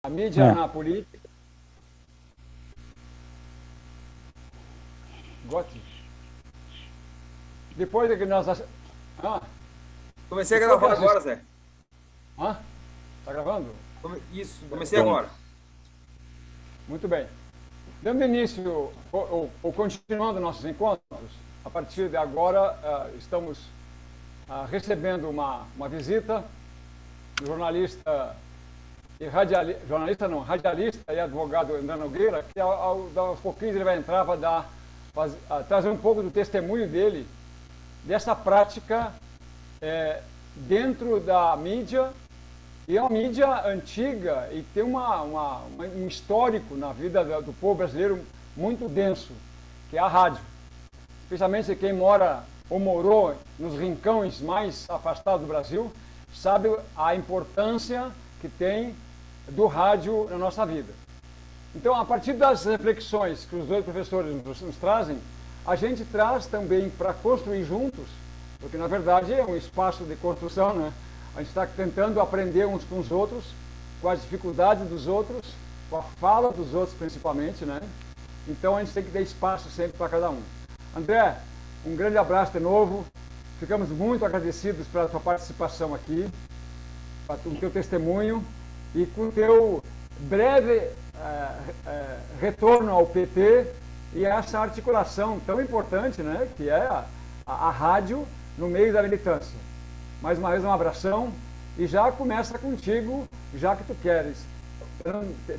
A mídia na política. Gotti. Depois que nós. Ah, Comecei a depois que gravar assist... agora, Zé. Tá gravando? Isso, comecei agora. Muito bem. Dando início, ou continuando nossos encontros, a partir de agora estamos recebendo uma visita do jornalista e radialista e advogado André Nogueira, que aos pouquinhos ele vai entrar para trazer um pouco do testemunho dele, dessa prática dentro da mídia, e é uma mídia antiga e tem um histórico na vida do povo brasileiro muito denso, que é a rádio. Especialmente quem mora ou morou nos rincões mais afastados do Brasil, sabe a importância que tem do rádio na nossa vida. Então, a partir das reflexões que os dois professores nos trazem, a gente traz também para construir juntos, porque na verdade é um espaço de construção, né? A gente está tentando aprender uns com os outros, com as dificuldades dos outros, com a fala dos outros principalmente, né? Então a gente tem que ter espaço sempre para cada um. André, um grande abraço de novo. Ficamos muito agradecidos pela tua participação aqui, pelo teu testemunho e com o teu breve retorno ao PT e essa articulação tão importante, né, que é a rádio no meio da militância. Mais uma vez um abração e já começa contigo, já que tu queres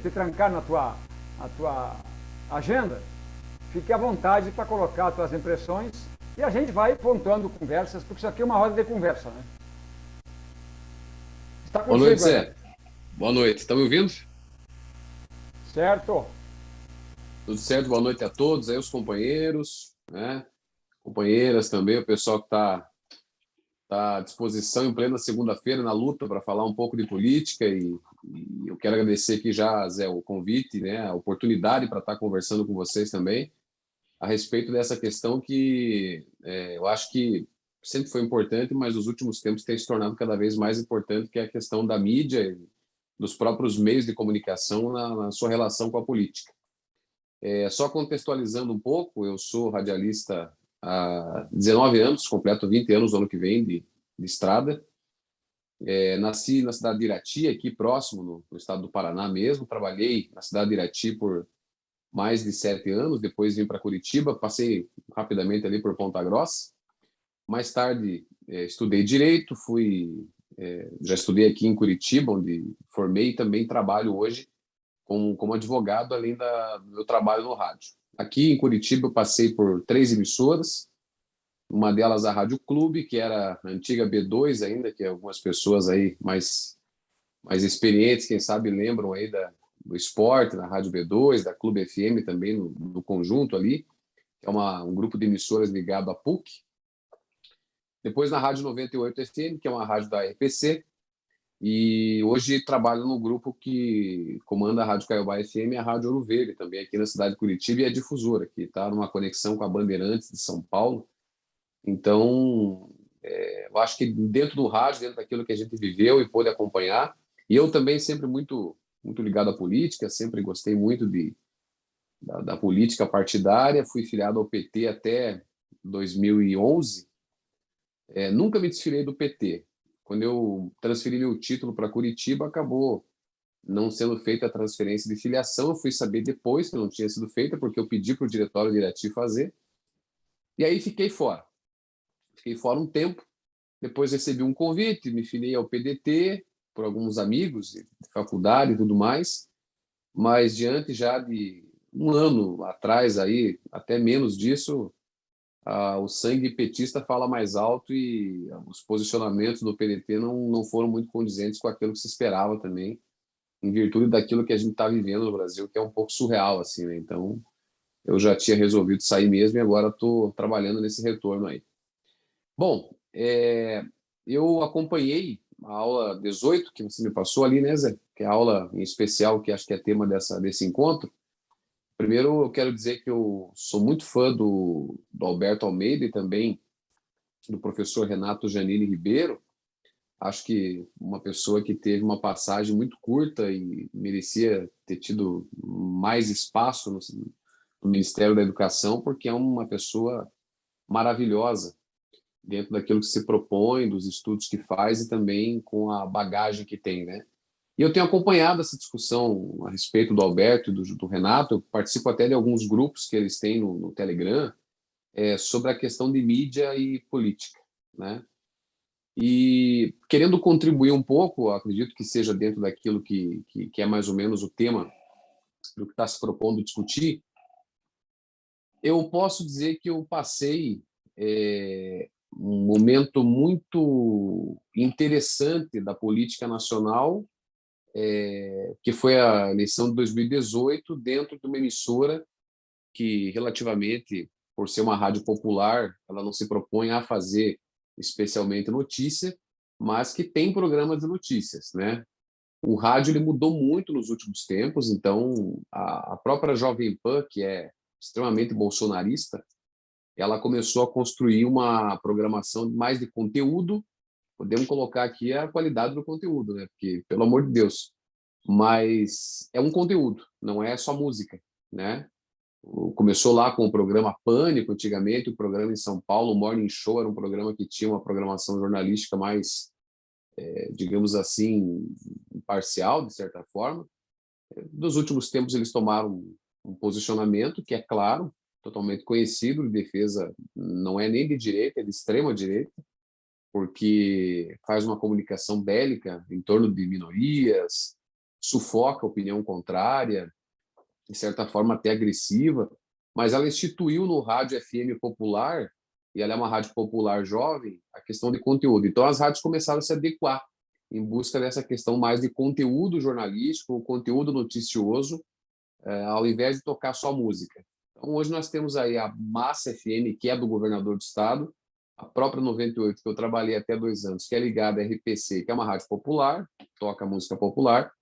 te trancar na tua agenda, fique à vontade para colocar as tuas impressões e a gente vai pontuando conversas, porque isso aqui é uma roda de conversa, né? Está Boa noite, contigo aí. Zé. Boa noite. Está me ouvindo? Certo? Tudo certo? Boa noite a todos aí, os companheiros, né? Companheiras também, o pessoal que está à disposição em plena segunda-feira na luta para falar um pouco de política e eu quero agradecer aqui já, Zé, o convite, né? A oportunidade para estar conversando com vocês também a respeito dessa questão que eu acho que sempre foi importante, mas nos últimos tempos tem se tornado cada vez mais importante, que é a questão da mídia e dos próprios meios de comunicação na sua relação com a política. Só contextualizando um pouco, eu sou radialista há 19 anos, completo 20 anos no ano que vem de estrada. Nasci na cidade de Irati, aqui próximo, no estado do Paraná mesmo. Trabalhei na cidade de Irati por mais de 7 anos, depois vim para Curitiba, passei rapidamente ali por Ponta Grossa. Mais tarde, estudei Direito, já estudei aqui em Curitiba, onde formei e também trabalho hoje como advogado, além do meu trabalho no rádio. Aqui em Curitiba eu passei por 3 emissoras, uma delas a Rádio Clube, que era a antiga B2 ainda, que algumas pessoas aí mais experientes, quem sabe lembram aí do esporte, na Rádio B2, da Clube FM também, no conjunto ali, que é um grupo de emissoras ligado à PUC. Depois na Rádio 98 FM, que é uma rádio da RPC, e hoje trabalho no grupo que comanda a Rádio Caiobá FM e a Rádio Ouro Verde, também aqui na cidade de Curitiba, e é difusora, que está numa conexão com a Bandeirantes de São Paulo. Então, eu acho que dentro do rádio, dentro daquilo que a gente viveu e pôde acompanhar, e eu também sempre muito, muito ligado à política, sempre gostei muito da política partidária, fui filiado ao PT até 2011, nunca me desfilei do PT. Quando eu transferi meu título para Curitiba, acabou não sendo feita a transferência de filiação. Eu fui saber depois que não tinha sido feita, porque eu pedi para o diretório diretivo fazer. E aí fiquei fora. Fiquei fora um tempo. Depois recebi um convite, me filiei ao PDT por alguns amigos de faculdade e tudo mais. Mas diante já de um ano atrás, aí, até menos disso, o sangue petista fala mais alto e os posicionamentos do PDT não foram muito condizentes com aquilo que se esperava também, em virtude daquilo que a gente está vivendo no Brasil, que é um pouco surreal, assim, né? Então, eu já tinha resolvido sair mesmo e agora estou trabalhando nesse retorno aí. Bom, eu acompanhei a aula 18 que você me passou ali, né, Zé? Que é a aula em especial, que acho que é tema desse encontro. Primeiro, eu quero dizer que eu sou muito fã do Alberto Almeida e também do professor Renato Janine Ribeiro, Acho que uma pessoa que teve uma passagem muito curta e merecia ter tido mais espaço no Ministério da Educação, porque é uma pessoa maravilhosa dentro daquilo que se propõe, dos estudos que faz e também com a bagagem que tem, né? E eu tenho acompanhado essa discussão a respeito do Alberto e do Renato, eu participo até de alguns grupos que eles têm no Telegram, sobre a questão de mídia e política, né? E querendo contribuir um pouco, acredito que seja dentro daquilo que é mais ou menos o tema do que está se propondo discutir, eu posso dizer que eu passei um momento muito interessante da política nacional, que foi a eleição de 2018, dentro de uma emissora que, relativamente, por ser uma rádio popular, ela não se propõe a fazer especialmente notícia, mas que tem programas de notícias, né? O rádio ele mudou muito nos últimos tempos, então a própria Jovem Pan, que é extremamente bolsonarista, ela começou a construir uma programação mais de conteúdo. Podemos colocar aqui a qualidade do conteúdo, né? Porque, pelo amor de Deus, mas é um conteúdo, não é só música, né? Começou lá com o programa Pânico, antigamente, o programa em São Paulo, o Morning Show, era um programa que tinha uma programação jornalística mais, digamos assim, imparcial, de certa forma. Nos últimos tempos, eles tomaram um posicionamento que é claro, totalmente conhecido, de defesa não é nem de direita, é de extrema direita, porque faz uma comunicação bélica em torno de minorias, sufoca a opinião contrária, de certa forma até agressiva, mas ela instituiu no rádio FM popular, e ela é uma rádio popular jovem, a questão de conteúdo. Então as rádios começaram a se adequar em busca dessa questão mais de conteúdo jornalístico, conteúdo noticioso, ao invés de tocar só música. Então hoje nós temos aí a Massa FM, que é do governador do estado, a própria 98, que eu trabalhei até 2 anos, que é ligada à RPC, que é uma rádio popular, toca música popular.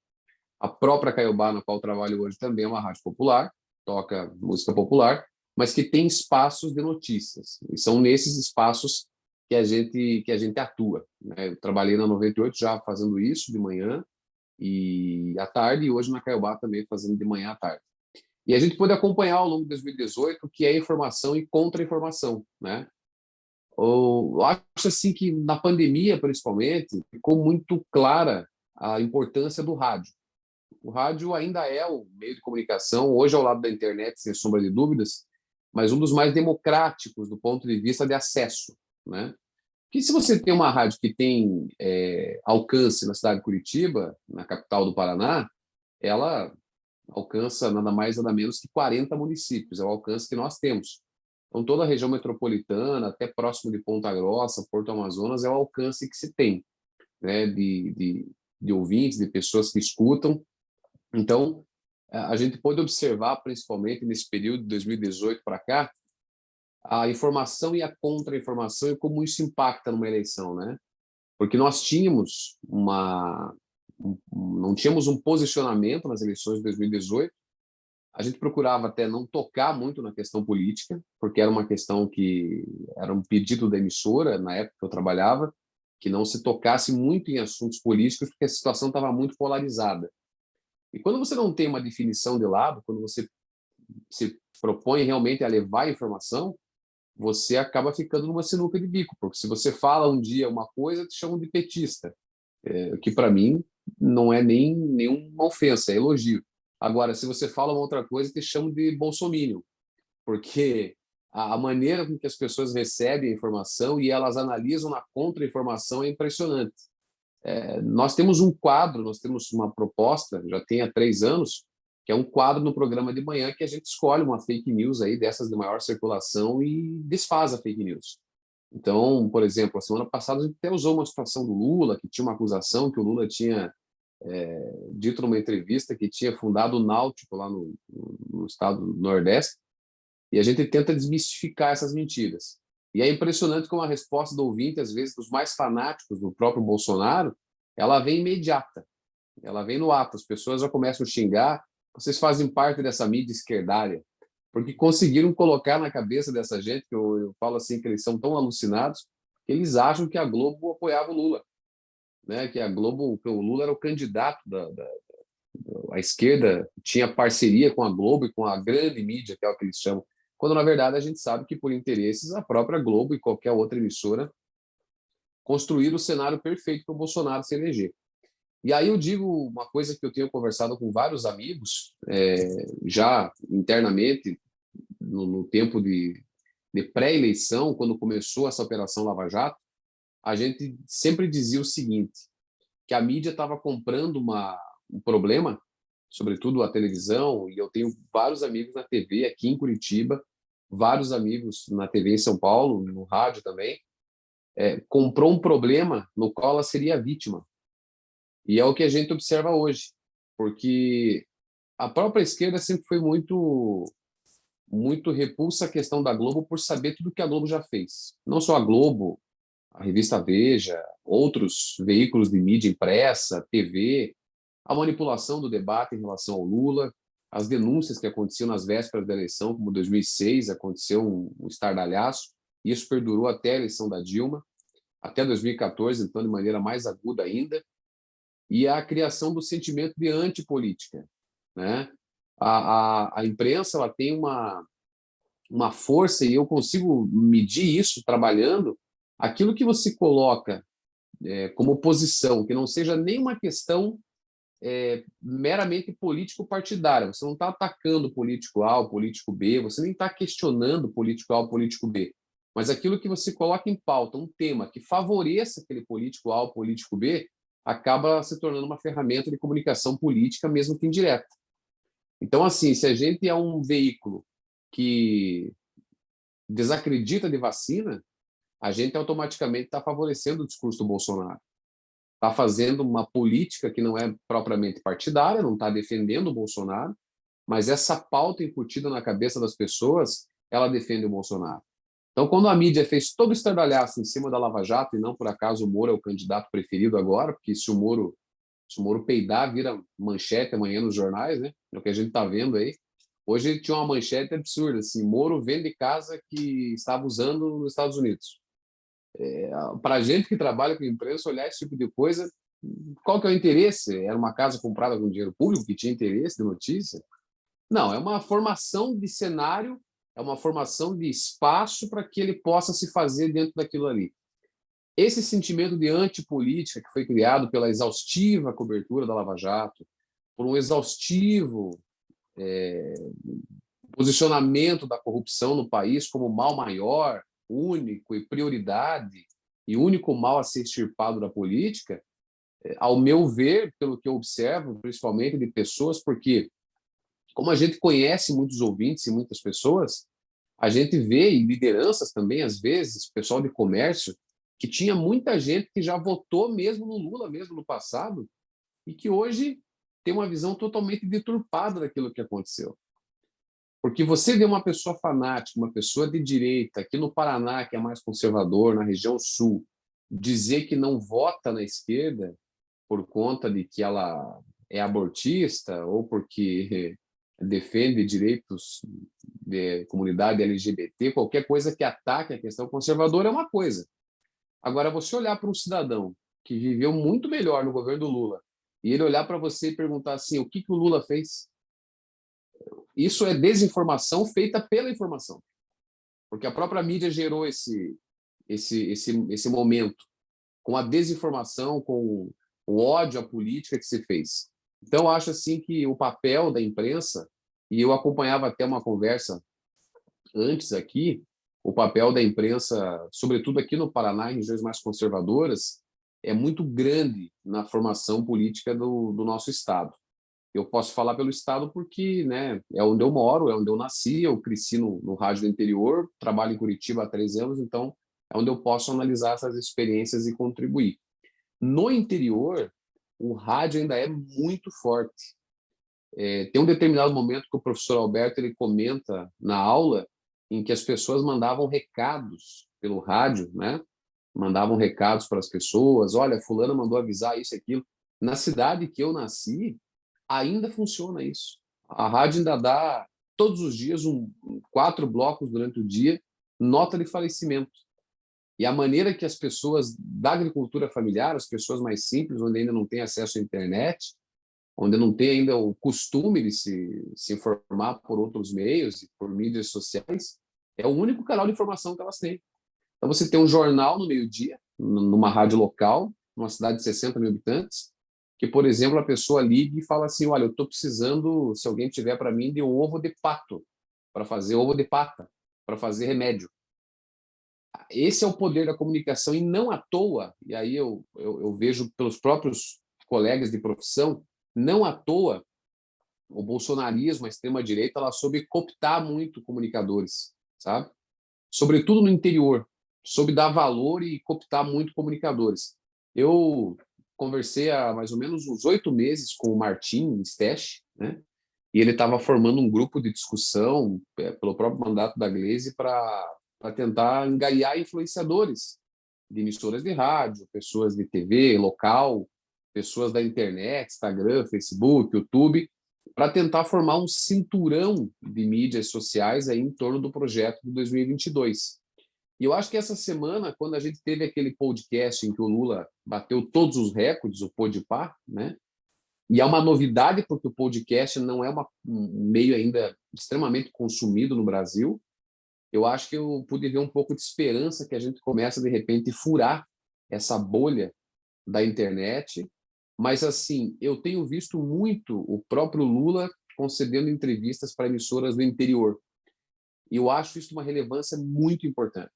A própria Caiobá, na qual eu trabalho hoje, também é uma rádio popular, toca música popular, mas que tem espaços de notícias. E são nesses espaços que a gente atua, né? Eu trabalhei na 98 já fazendo isso de manhã e à tarde, e hoje na Caiobá também fazendo de manhã à tarde. E a gente pôde acompanhar ao longo de 2018 o que é informação e contra-informação, né? Eu acho assim que na pandemia, principalmente, ficou muito clara a importância do rádio. O rádio ainda é o meio de comunicação, hoje ao lado da internet, sem sombra de dúvidas, mas um dos mais democráticos do ponto de vista de acesso, né? Porque se você tem uma rádio que tem alcance na cidade de Curitiba, na capital do Paraná, ela alcança nada mais nada menos que 40 municípios, é o alcance que nós temos. Então, toda a região metropolitana, até próximo de Ponta Grossa, Porto Amazonas, é o alcance que se tem, né, de ouvintes, de pessoas que escutam. Então, a gente pode observar, principalmente nesse período de 2018 para cá, a informação e a contra-informação e como isso impacta numa eleição, né? Porque nós tínhamos não tínhamos um posicionamento nas eleições de 2018. A gente procurava até não tocar muito na questão política, porque era uma questão que era um pedido da emissora, na época que eu trabalhava, que não se tocasse muito em assuntos políticos, porque a situação estava muito polarizada. E quando você não tem uma definição de lado, quando você se propõe realmente a levar a informação, você acaba ficando numa sinuca de bico, porque se você fala um dia uma coisa, te chamam de petista, que para mim não é nem nenhuma ofensa, é elogio. Agora, se você fala uma outra coisa, te chamam de bolsominion, porque a maneira com que as pessoas recebem a informação e elas analisam na contra-informação é impressionante. Nós temos um quadro, nós temos uma proposta, já tem há 3 anos, que é um quadro no programa de manhã que a gente escolhe uma fake news aí dessas de maior circulação e desfaz a fake news. Então, por exemplo, a semana passada a gente até usou uma situação do Lula, que tinha uma acusação que o Lula tinha dito numa entrevista que tinha fundado o Náutico lá no estado do Nordeste, e a gente tenta desmistificar essas mentiras. E é impressionante como a resposta do ouvinte, às vezes, dos mais fanáticos do próprio Bolsonaro, ela vem imediata, ela vem no ato, as pessoas já começam a xingar, vocês fazem parte dessa mídia esquerdária, porque conseguiram colocar na cabeça dessa gente, que eu falo assim, que eles são tão alucinados, que eles acham que a Globo apoiava o Lula. né, que a Globo, que o Lula era o candidato a esquerda tinha parceria com a Globo e com a grande mídia, que é o que eles chamam, quando na verdade a gente sabe que por interesses a própria Globo e qualquer outra emissora construíram o cenário perfeito para o Bolsonaro se eleger. E aí eu digo uma coisa que eu tenho conversado com vários amigos, já internamente, no tempo de pré-eleição, quando começou essa Operação Lava Jato, a gente sempre dizia o seguinte, que a mídia estava comprando um problema, sobretudo a televisão, e eu tenho vários amigos na TV aqui em Curitiba, vários amigos na TV em São Paulo, no rádio também, comprou um problema no qual ela seria a vítima. E é o que a gente observa hoje, porque a própria esquerda sempre foi muito repulsa à questão da Globo por saber tudo que a Globo já fez. Não só a Globo, a revista Veja, outros veículos de mídia impressa, TV, a manipulação do debate em relação ao Lula, as denúncias que aconteciam nas vésperas da eleição, como 2006, aconteceu um estardalhaço, e isso perdurou até a eleição da Dilma, até 2014, então de maneira mais aguda ainda, e a criação do sentimento de antipolítica, né? A imprensa ela tem uma força, e eu consigo medir isso trabalhando, aquilo que você coloca como posição, que não seja nenhuma questão meramente político-partidária. Você não está atacando político A ou político B, você nem está questionando político A ou político B, mas aquilo que você coloca em pauta, um tema que favoreça aquele político A ou político B, acaba se tornando uma ferramenta de comunicação política, mesmo que indireta. Então, assim, se a gente é um veículo que desacredita de vacina, a gente automaticamente está favorecendo o discurso do Bolsonaro. Está fazendo uma política que não é propriamente partidária, não está defendendo o Bolsonaro, mas essa pauta incutida na cabeça das pessoas, ela defende o Bolsonaro. Então, quando a mídia fez todo o estardalhaço em cima da Lava Jato, e não por acaso o Moro é o candidato preferido agora, porque se o Moro peidar, vira manchete amanhã nos jornais, né? É o que a gente está vendo aí. Hoje tinha uma manchete absurda, assim, Moro vende casa que estava usando nos Estados Unidos. Para a gente que trabalha com imprensa, olhar esse tipo de coisa, qual que é o interesse? Era uma casa comprada com dinheiro público que tinha interesse de notícia? Não, é uma formação de cenário, é uma formação de espaço para que ele possa se fazer dentro daquilo ali. Esse sentimento de antipolítica que foi criado pela exaustiva cobertura da Lava Jato, por um exaustivo posicionamento da corrupção no país como mal maior, único e prioridade, e único mal a ser extirpado da política, ao meu ver, pelo que eu observo, principalmente de pessoas, porque como a gente conhece muitos ouvintes e muitas pessoas, a gente vê, e lideranças também, às vezes, pessoal de comércio, que tinha muita gente que já votou mesmo no Lula, mesmo no passado, e que hoje tem uma visão totalmente deturpada daquilo que aconteceu. Porque você vê uma pessoa fanática, uma pessoa de direita, aqui no Paraná, que é mais conservador, na região sul, dizer que não vota na esquerda por conta de que ela é abortista ou porque defende direitos de comunidade LGBT, qualquer coisa que ataque a questão conservadora é uma coisa. Agora, você olhar para um cidadão que viveu muito melhor no governo do Lula e ele olhar para você e perguntar assim, o que o Lula fez? Isso é desinformação feita pela informação, porque a própria mídia gerou esse momento com a desinformação, com o ódio à política que se fez. Então, eu acho assim que o papel da imprensa, e eu acompanhava até uma conversa antes aqui, o papel da imprensa, sobretudo aqui no Paraná, em regiões mais conservadoras, é muito grande na formação política do nosso Estado. Eu posso falar pelo Estado porque, né, é onde eu moro, é onde eu nasci, eu cresci no rádio do interior, trabalho em Curitiba há 3 anos, então é onde eu posso analisar essas experiências e contribuir. No interior, o rádio ainda é muito forte. Tem um determinado momento que o professor Alberto ele comenta na aula em que as pessoas mandavam recados pelo rádio, né? Mandavam recados para as pessoas, olha, fulano mandou avisar isso e aquilo. Na cidade que eu nasci, ainda funciona isso. A rádio ainda dá, todos os dias, 4 blocos durante o dia, nota de falecimento. E a maneira que as pessoas da agricultura familiar, as pessoas mais simples, onde ainda não têm acesso à internet, onde não tem ainda o costume de se informar por outros meios e por mídias sociais, é o único canal de informação que elas têm. Então, você tem um jornal no meio-dia, numa rádio local, numa cidade de 60 mil habitantes, que, por exemplo, a pessoa liga e fala assim, olha, eu estou precisando, se alguém tiver para mim, de ovo de pato, para fazer ovo de pata, para fazer remédio. Esse é o poder da comunicação, e não à toa, e aí eu vejo pelos próprios colegas de profissão, não à toa o bolsonarismo, a extrema-direita, ela soube cooptar muito comunicadores, sabe? Sobretudo no interior, soube dar valor e cooptar muito comunicadores. Eu conversei há mais ou menos uns 8 meses com o Martim Stech, né? E ele estava formando um grupo de discussão pelo próprio mandato da Gleisi para tentar angariar influenciadores de emissoras de rádio, pessoas de TV local, pessoas da internet, Instagram, Facebook, YouTube, para tentar formar um cinturão de mídias sociais aí em torno do projeto de 2022. E eu acho que essa semana, quando a gente teve aquele podcast em que o Lula bateu todos os recordes, o Podpah, né? E é uma novidade porque o podcast não é um meio ainda extremamente consumido no Brasil. Eu acho que eu pude ver um pouco de esperança que a gente começa, de repente, a furar essa bolha da internet. Mas, assim, eu tenho visto muito o próprio Lula concedendo entrevistas para emissoras do interior. E eu acho isso uma relevância muito importante.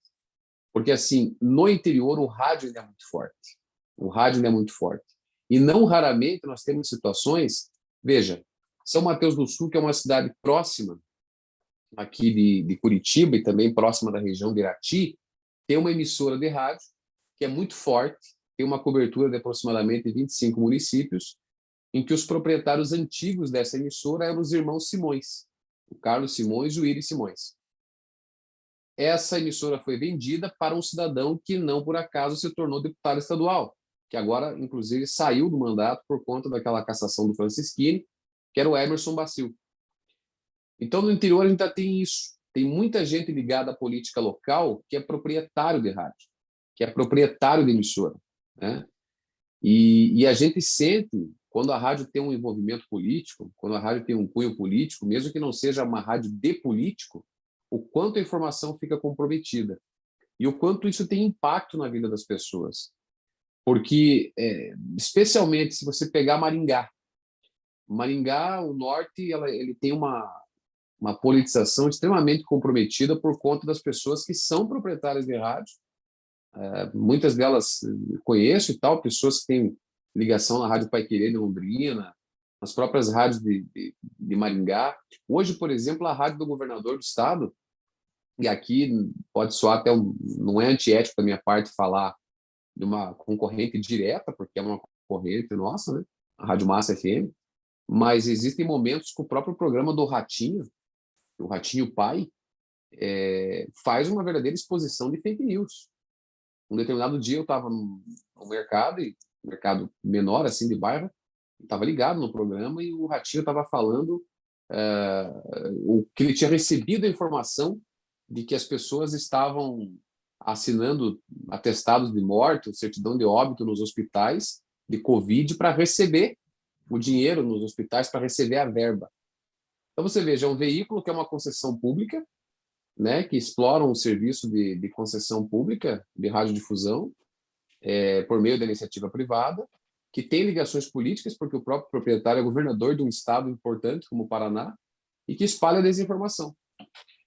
Porque, assim, no interior, o rádio ainda é muito forte. O rádio ainda é muito forte. E não raramente nós temos situações... Veja, São Mateus do Sul, que é uma cidade próxima aqui de Curitiba e também próxima da região de Irati, tem uma emissora de rádio que é muito forte, tem uma cobertura de aproximadamente 25 municípios, em que os proprietários antigos dessa emissora eram os irmãos Simões, o Carlos Simões e o Íris Simões. Essa emissora foi vendida para um cidadão que não, por acaso, se tornou deputado estadual, que agora, inclusive, saiu do mandato por conta daquela cassação do Francisquini, que era o Emerson Bacil. Então, no interior, a gente ainda tem isso. Tem muita gente ligada à política local que é proprietário de rádio, que é proprietário de emissora, né? E a gente sente, quando a rádio tem um envolvimento político, quando a rádio tem um cunho político, mesmo que não seja uma rádio de político, o quanto a informação fica comprometida e o quanto isso tem impacto na vida das pessoas. Porque, especialmente se você pegar Maringá, o norte, ele tem uma politização extremamente comprometida por conta das pessoas que são proprietárias de rádio. Muitas delas conheço e tal, pessoas que têm ligação na Rádio Paiquerê de Londrina, nas próprias rádios de Maringá. Hoje, por exemplo, a rádio do governador do estado, e aqui pode soar até não é antiético da minha parte falar de uma concorrente direta, porque é uma concorrente nossa, né? A Rádio Massa FM, mas existem momentos que o próprio programa do Ratinho, o Ratinho Pai, faz uma verdadeira exposição de fake news. Um determinado dia eu estava no mercado menor, assim, de bairro, estava ligado no programa e o Ratinho estava falando o que ele tinha recebido a informação de que as pessoas estavam assinando atestados de morte, certidão de óbito nos hospitais de Covid para receber o dinheiro nos hospitais, para receber a verba. Então você veja, é um veículo que é uma concessão pública, né, que explora um serviço de concessão pública de radiodifusão por meio da iniciativa privada, que tem ligações políticas, porque o próprio proprietário é governador de um estado importante como o Paraná, e que espalha desinformação.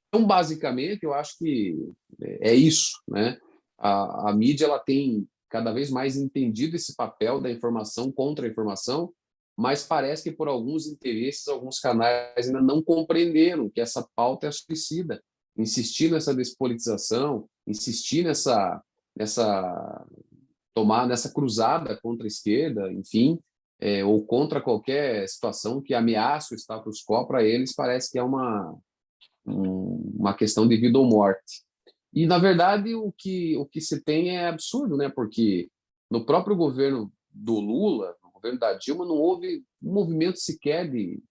Então, basicamente, eu acho que é isso, né? A mídia ela tem cada vez mais entendido esse papel da informação contra a informação, mas parece que por alguns interesses, alguns canais ainda não compreenderam que essa pauta é suicida. Insistir nessa despolitização, insistir nessa cruzada contra a esquerda, enfim, ou contra qualquer situação que ameace o status quo, para eles parece que é uma questão de vida ou morte. E, na verdade, o que se tem é absurdo, né? Porque no próprio governo do Lula, no governo da Dilma, não houve um movimento sequer de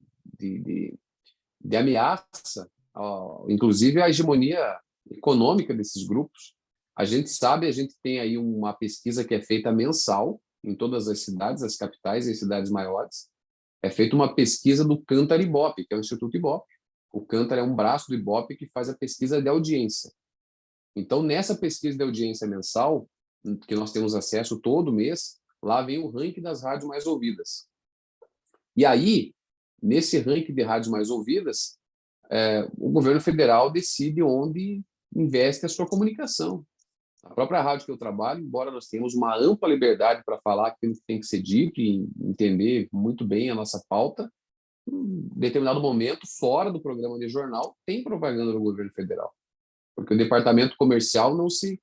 ameaça, inclusive a hegemonia econômica desses grupos. A gente sabe, a gente tem aí uma pesquisa que é feita mensal em todas as cidades, as capitais e as cidades maiores. É feita uma pesquisa do Kantar Ibope, que é o Instituto Ibope. O Kantar é um braço do Ibope que faz a pesquisa de audiência. Então, nessa pesquisa de audiência mensal, que nós temos acesso todo mês, lá vem o ranking das rádios mais ouvidas. E aí, nesse ranking de rádios mais ouvidas, o governo federal decide onde investe a sua comunicação. A própria rádio que eu trabalho, embora nós tenhamos uma ampla liberdade para falar aquilo que tem que ser dito e entender muito bem a nossa pauta, em determinado momento, fora do programa de jornal, tem propaganda do governo federal. Porque o departamento comercial não se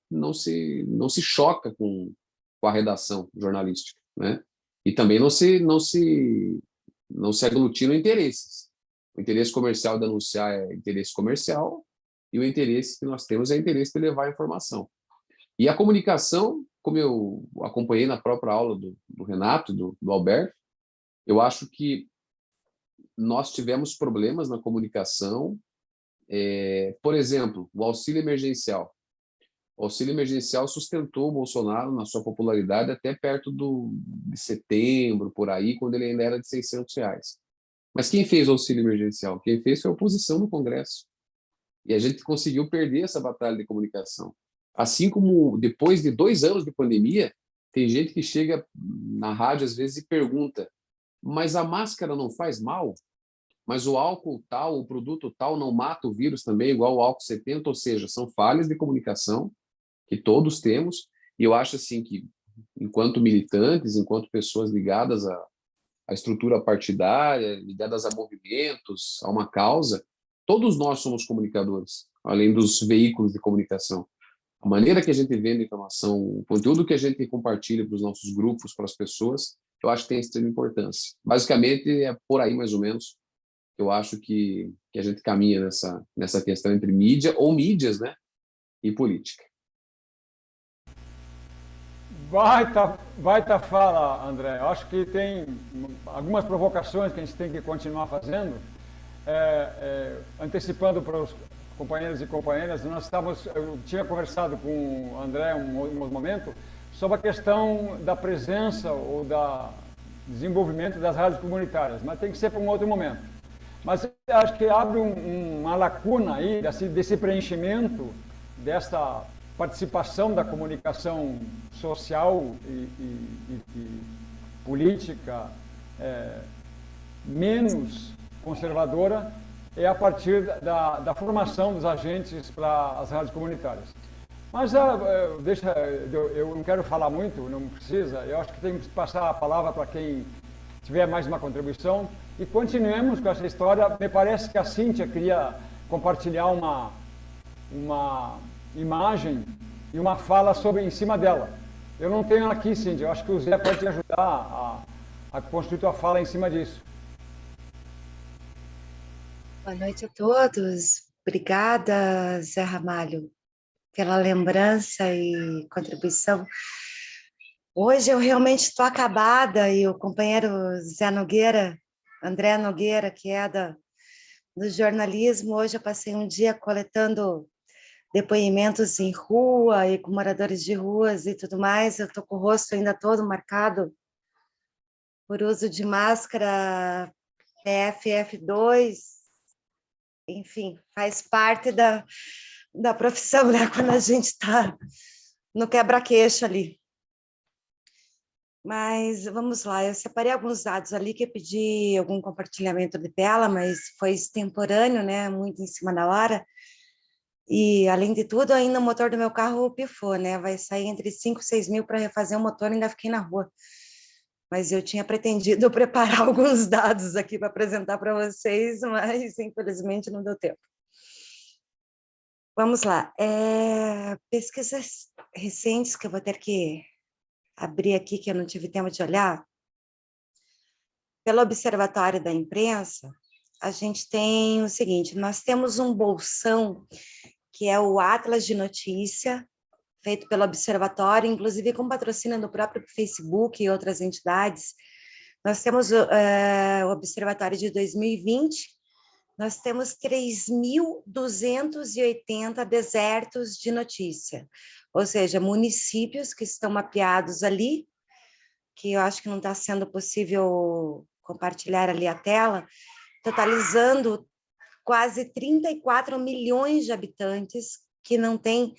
choca com a redação jornalística, né? E também não se aglutinam interesses. O interesse comercial de anunciar é interesse comercial e o interesse que nós temos é interesse de levar a informação. E a comunicação, como eu acompanhei na própria aula do Renato, do Alberto, eu acho que nós tivemos problemas na comunicação. Por exemplo, o auxílio emergencial. O auxílio emergencial sustentou o Bolsonaro na sua popularidade até perto de setembro, por aí, quando ele ainda era de R$ 600. Mas quem fez o auxílio emergencial? Quem fez foi a oposição no Congresso. E a gente conseguiu perder essa batalha de comunicação. Assim como depois de 2 anos de pandemia, tem gente que chega na rádio às vezes e pergunta: mas a máscara não faz mal? Mas o álcool tal, o produto tal não mata o vírus também, igual o álcool 70? Ou seja, são falhas de comunicação que todos temos, e eu acho assim que, enquanto militantes, enquanto pessoas ligadas à estrutura partidária, ligadas a movimentos, a uma causa, todos nós somos comunicadores, além dos veículos de comunicação. A maneira que a gente vende a informação, o conteúdo que a gente compartilha para os nossos grupos, para as pessoas, eu acho que tem extrema importância. Basicamente, é por aí, mais ou menos, eu acho que a gente caminha nessa questão entre mídia, ou mídias, né, e política. Baita fala, André. Eu acho que tem algumas provocações que a gente tem que continuar fazendo. Antecipando para os companheiros e companheiras, eu tinha conversado com o André um momento sobre a questão da presença ou da desenvolvimento das rádios comunitárias, mas tem que ser para um outro momento. Mas acho que abre uma lacuna aí desse preenchimento, dessa participação da comunicação social e política menos conservadora, é a partir da formação dos agentes para as rádios comunitárias. Mas eu não quero falar muito, não precisa, eu acho que tem que passar a palavra para quem tiver mais uma contribuição e continuemos com essa história. Me parece que a Cíntia queria compartilhar uma imagem e uma fala em cima dela. Eu não tenho aqui, Cíntia, eu acho que o Zé pode te ajudar a construir tua fala em cima disso. Boa noite a todos. Obrigada, Zé Ramalho, pela lembrança e contribuição. Hoje eu realmente estou acabada e o companheiro André Nogueira, que é do jornalismo, hoje eu passei um dia coletando depoimentos em rua e com moradores de ruas e tudo mais. Eu estou com o rosto ainda todo marcado por uso de máscara PFF2. Enfim, faz parte da profissão, né? Quando a gente está no quebra-queixo ali. Mas vamos lá, eu separei alguns dados ali que eu pedi algum compartilhamento de tela, mas foi extemporâneo, né? Muito em cima da hora. E, além de tudo, ainda o motor do meu carro pifou, né? Vai sair entre 5 e 6 mil para refazer o motor, ainda fiquei na rua. Mas eu tinha pretendido preparar alguns dados aqui para apresentar para vocês, mas infelizmente não deu tempo. Vamos lá. Pesquisas recentes que eu vou ter que abrir aqui, que eu não tive tempo de olhar. Pelo Observatório da Imprensa, a gente tem o seguinte: nós temos um bolsão, que é o Atlas de Notícia, feito pelo Observatório, inclusive com patrocínio do próprio Facebook e outras entidades. Nós temos o Observatório de 2020, nós temos 3.280 desertos de notícia, ou seja, municípios que estão mapeados ali, que eu acho que não está sendo possível compartilhar ali a tela, totalizando quase 34 milhões de habitantes que não têm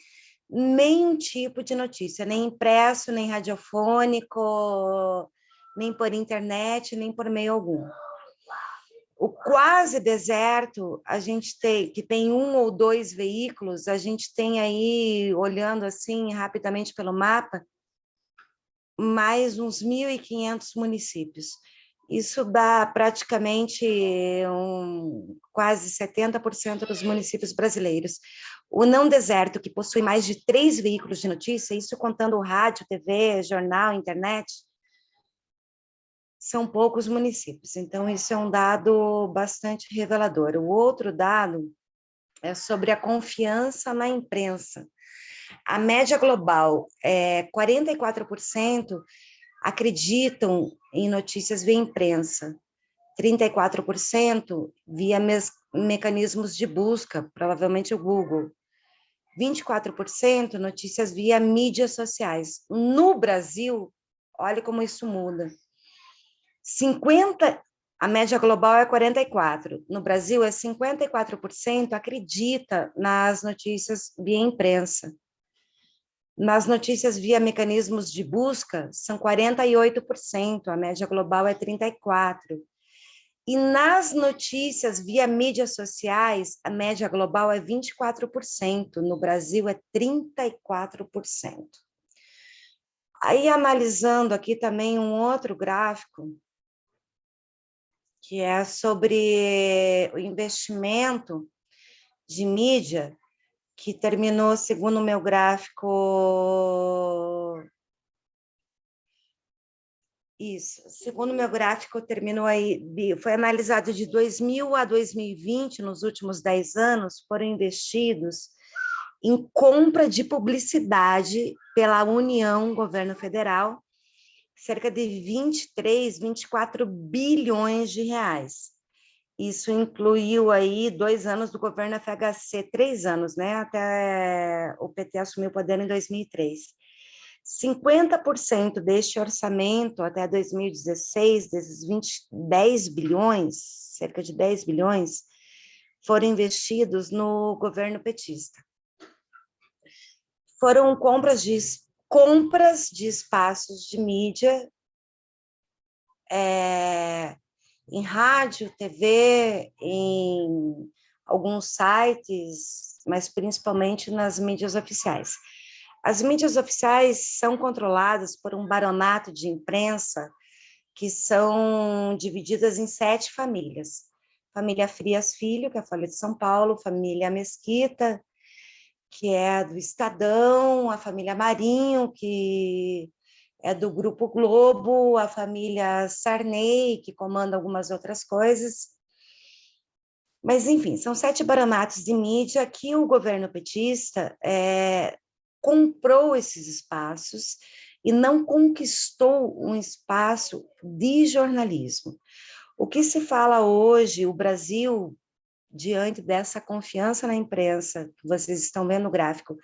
nenhum tipo de notícia, nem impresso, nem radiofônico, nem por internet, nem por meio algum. O quase deserto, a gente tem, que tem 1 ou 2 veículos, a gente tem aí, olhando assim rapidamente pelo mapa, mais uns 1.500 municípios. Isso dá praticamente quase 70% dos municípios brasileiros. O não deserto, que possui mais de 3 veículos de notícia, isso contando rádio, TV, jornal, internet, são poucos municípios. Então, isso é um dado bastante revelador. O outro dado é sobre a confiança na imprensa. A média global é 44% acreditam em notícias via imprensa, 34% via mecanismos de busca, provavelmente o Google, 24% notícias via mídias sociais. No Brasil, olha como isso muda. A média global é 44%, no Brasil é 54% acredita nas notícias via imprensa. Nas notícias via mecanismos de busca, são 48%, a média global é 34%. E nas notícias via mídias sociais, a média global é 24%, no Brasil é 34%. Aí, analisando aqui também um outro gráfico, que é sobre o investimento de mídia, que terminou, segundo o meu gráfico, terminou aí, foi analisado de 2000 a 2020, nos últimos 10 anos, foram investidos em compra de publicidade pela União, governo federal, cerca de 23, 24 bilhões de reais. Isso incluiu aí 2 anos do governo FHC, 3 anos, né? Até o PT assumiu o poder em 2003. 50% deste orçamento até 2016, desses 10 bilhões, cerca de 10 bilhões, foram investidos no governo petista. Foram compras de espaços de mídia, em rádio, TV, em alguns sites, mas principalmente nas mídias oficiais. As mídias oficiais são controladas por um baronato de imprensa que são divididas em 7 famílias. Família Frias Filho, que é a Folha de São Paulo, família Mesquita, que é do Estadão, a família Marinho, que é do Grupo Globo, a família Sarney, que comanda algumas outras coisas. Mas, enfim, são 7 baronatos de mídia que o governo petista comprou esses espaços e não conquistou um espaço de jornalismo. O que se fala hoje, o Brasil, diante dessa confiança na imprensa, que vocês estão vendo no gráfico,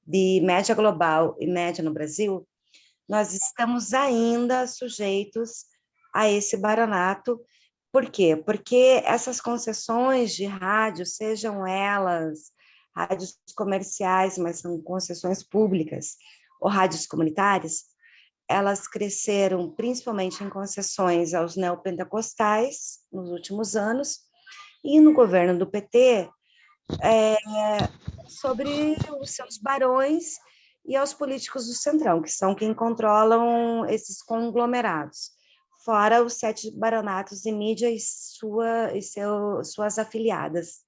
de média global e média no Brasil, nós estamos ainda sujeitos a esse baronato. Por quê? Porque essas concessões de rádio, sejam elas rádios comerciais, mas são concessões públicas, ou rádios comunitárias, elas cresceram principalmente em concessões aos neopentecostais nos últimos anos, e no governo do PT, sobre os seus barões e aos políticos do Centrão, que são quem controlam esses conglomerados, fora os 7 baronatos de mídia e suas afiliadas.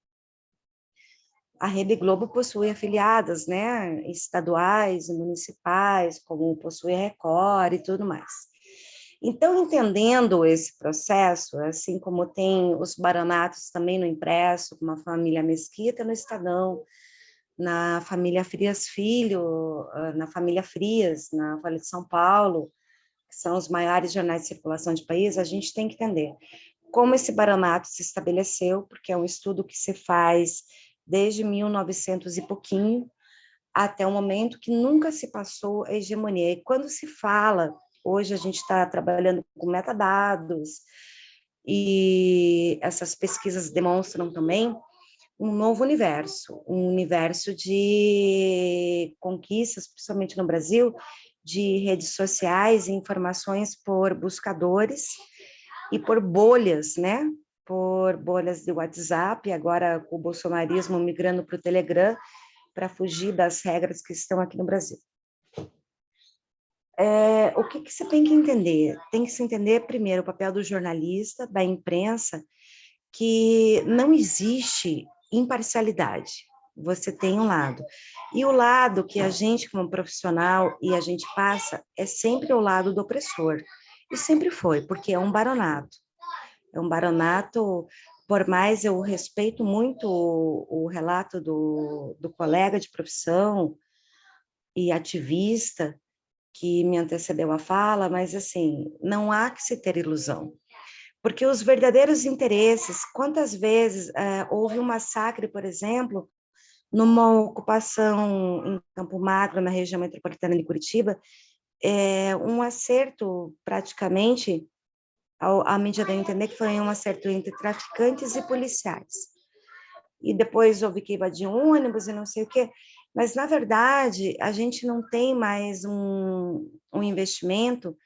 A Rede Globo possui afiliadas, né, estaduais e municipais, como possui a Record e tudo mais. Então, entendendo esse processo, assim como tem os baronatos também no impresso, como a família Mesquita no Estadão, na família Frias Filho, na família Frias, na Folha de São Paulo, que são os maiores jornais de circulação de país, a gente tem que entender. como esse baronato se estabeleceu, porque é um estudo que se faz desde 1900 e pouquinho, até o momento que nunca se passou a hegemonia. E quando se fala, hoje a gente está trabalhando com metadados, e essas pesquisas demonstram também um novo universo, um universo de conquistas, principalmente no Brasil, de redes sociais e informações por buscadores e por bolhas, né? Por bolhas de WhatsApp, agora com o bolsonarismo migrando para o Telegram, para fugir das regras que estão aqui no Brasil. O que você tem que entender? Tem que se entender, primeiro, o papel do jornalista, da imprensa, que não existe imparcialidade. Você tem um lado. E o lado que a gente, como profissional, e a gente passa, é sempre o lado do opressor. E sempre foi, porque é um baronato. É um baronato, por mais eu respeito muito o relato do colega de profissão e ativista que me antecedeu a fala, mas assim, não há que se ter ilusão. Porque os verdadeiros interesses, quantas vezes houve um massacre, por exemplo, numa ocupação em Campo Magro, na região metropolitana de Curitiba, um acerto praticamente, a mídia deu a entender que foi um acerto entre traficantes e policiais. E depois houve queima de ônibus e não sei o quê, mas na verdade a gente não tem mais um investimento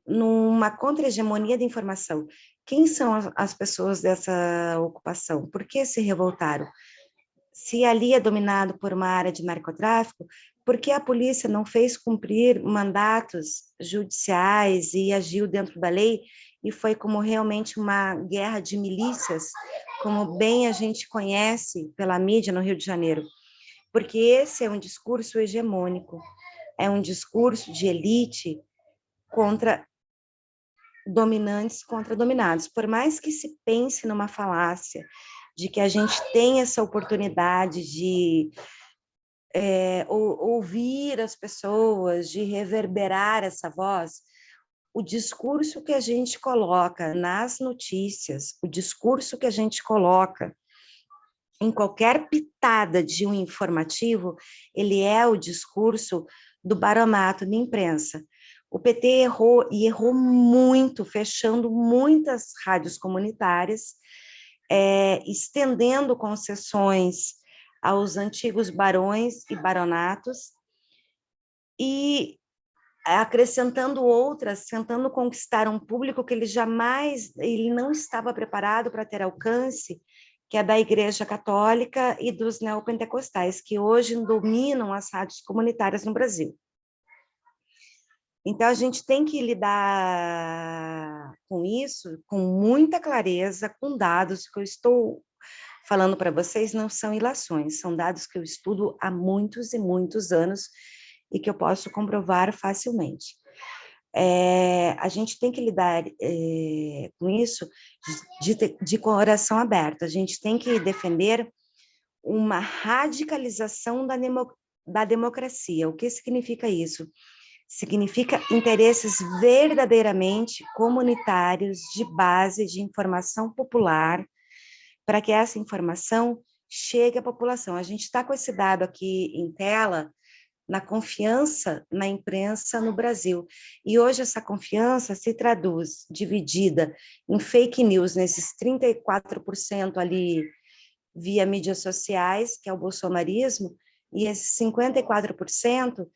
numa contra-hegemonia de informação. Quem são as pessoas dessa ocupação? Por que se revoltaram? Se ali é dominado por uma área de narcotráfico, por que a polícia não fez cumprir mandatos judiciais e agiu dentro da lei e foi como realmente uma guerra de milícias, como bem a gente conhece pela mídia no Rio de Janeiro? Porque esse é um discurso hegemônico, é um discurso de elite contra dominantes contra dominados. Por mais que se pense numa falácia de que a gente tem essa oportunidade de ouvir as pessoas, de reverberar essa voz, o discurso que a gente coloca nas notícias, o discurso que a gente coloca em qualquer pitada de um informativo, ele é o discurso do baronato de imprensa. O PT errou, e errou muito, fechando muitas rádios comunitárias, estendendo concessões aos antigos barões e baronatos, e acrescentando outras, tentando conquistar um público que ele não estava preparado para ter alcance, que é da Igreja Católica e dos neopentecostais, que hoje dominam as rádios comunitárias no Brasil. Então, a gente tem que lidar com isso com muita clareza, com dados que eu estou falando para vocês, não são ilações, são dados que eu estudo há muitos e muitos anos e que eu posso comprovar facilmente. A gente tem que lidar com isso de coração aberto, a gente tem que defender uma radicalização da democracia. O que significa isso? Significa interesses verdadeiramente comunitários, de base, de informação popular, para que essa informação chegue à população. A gente está com esse dado aqui em tela, na confiança na imprensa no Brasil. E hoje essa confiança se traduz, dividida em fake news, nesses 34% ali via mídias sociais, que é o bolsonarismo, e esses 54%,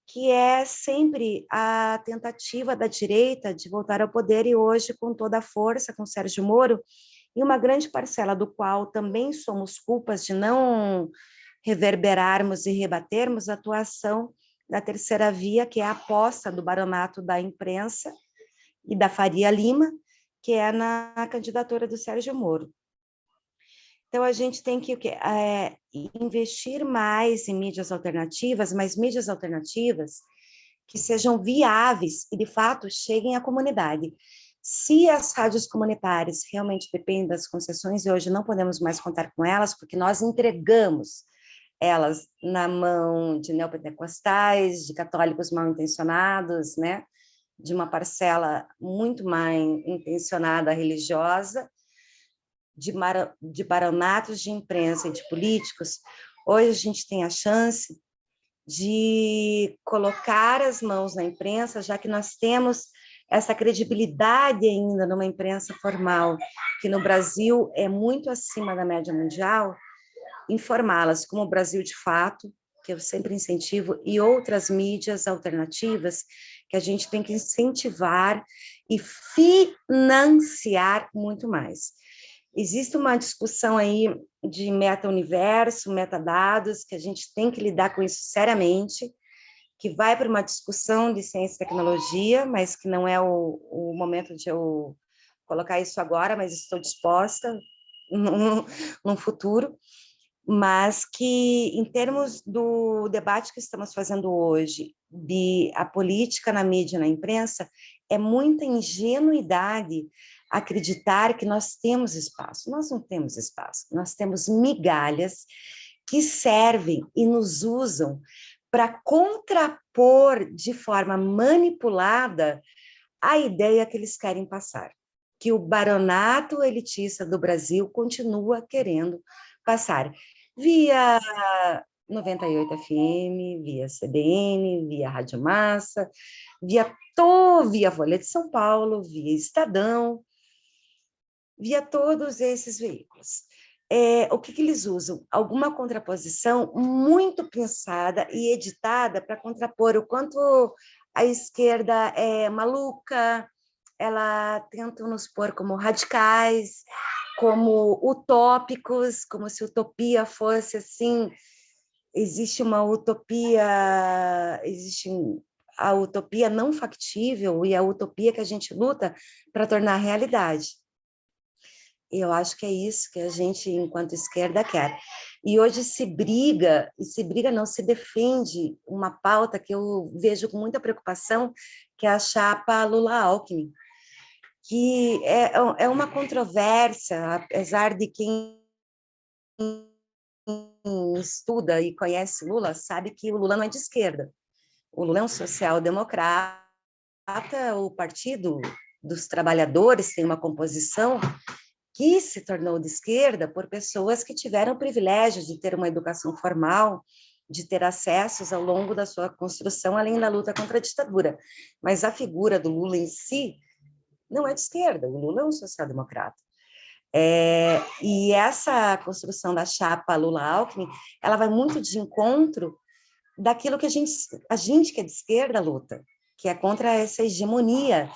que é sempre a tentativa da direita de voltar ao poder, e hoje com toda a força, com Sérgio Moro, e uma grande parcela do qual também somos culpas de não reverberarmos e rebatermos a atuação da terceira via, que é a aposta do baronato da imprensa e da Faria Lima, que é na candidatura do Sérgio Moro. Então, a gente tem que investir mais em mídias alternativas, mas mídias alternativas que sejam viáveis e, de fato, cheguem à comunidade. Se as rádios comunitárias realmente dependem das concessões, e hoje não podemos mais contar com elas, porque nós entregamos elas na mão de neopentecostais, de católicos mal intencionados, né? de uma parcela muito mais intencionada religiosa, de baronatos de imprensa e de políticos. Hoje a gente tem a chance de colocar as mãos na imprensa, já que nós temos essa credibilidade ainda numa imprensa formal, que no Brasil é muito acima da média mundial, informá-las como o Brasil de Fato, que eu sempre incentivo, e outras mídias alternativas que a gente tem que incentivar e financiar muito mais. Existe uma discussão aí de meta-universo, metadados, que a gente tem que lidar com isso seriamente, que vai para uma discussão de ciência e tecnologia, mas que não é o momento de eu colocar isso agora, mas estou disposta num futuro, mas que, em termos do debate que estamos fazendo hoje, de a política na mídia e na imprensa, é muita ingenuidade acreditar que nós temos espaço. Nós não temos espaço, nós temos migalhas que servem e nos usam para contrapor de forma manipulada a ideia que eles querem passar, que o baronato elitista do Brasil continua querendo passar, via 98 FM, via CBN, via Rádio Massa, via Folha de São Paulo, via Estadão, via todos esses veículos. O que eles usam? Alguma contraposição muito pensada e editada para contrapor o quanto a esquerda é maluca, ela tenta nos pôr como radicais, como utópicos, como se utopia fosse assim, existe a utopia não factível e a utopia que a gente luta para tornar realidade. Eu acho que é isso que a gente, enquanto esquerda, quer. E hoje se defende uma pauta que eu vejo com muita preocupação, que é a chapa Lula-Alckmin, que é uma controvérsia, apesar de quem estuda e conhece Lula, sabe que o Lula não é de esquerda. O Lula é um social-democrata, o Partido dos Trabalhadores tem uma composição que se tornou de esquerda por pessoas que tiveram o privilégio de ter uma educação formal, de ter acessos ao longo da sua construção, além da luta contra a ditadura. Mas a figura do Lula em si não é de esquerda, o Lula é um social-democrata. E essa construção da chapa Lula-Alckmin, ela vai muito de encontro daquilo que a gente que é de esquerda luta, que é contra essa hegemonia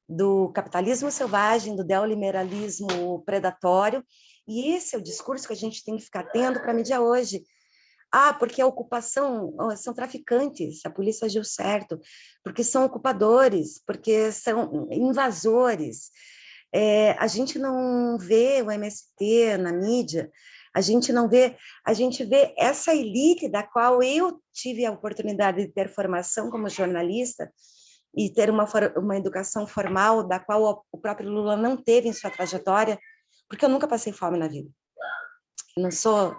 do capitalismo selvagem, do neoliberalismo predatório, e esse é o discurso que a gente tem que ficar tendo para a mídia hoje. Porque a ocupação são traficantes, a polícia agiu certo, porque são ocupadores, porque são invasores. A gente não vê o MST na mídia, a gente vê essa elite da qual eu tive a oportunidade de ter formação como jornalista e ter uma educação formal da qual o próprio Lula não teve em sua trajetória, porque eu nunca passei fome na vida. Eu não sou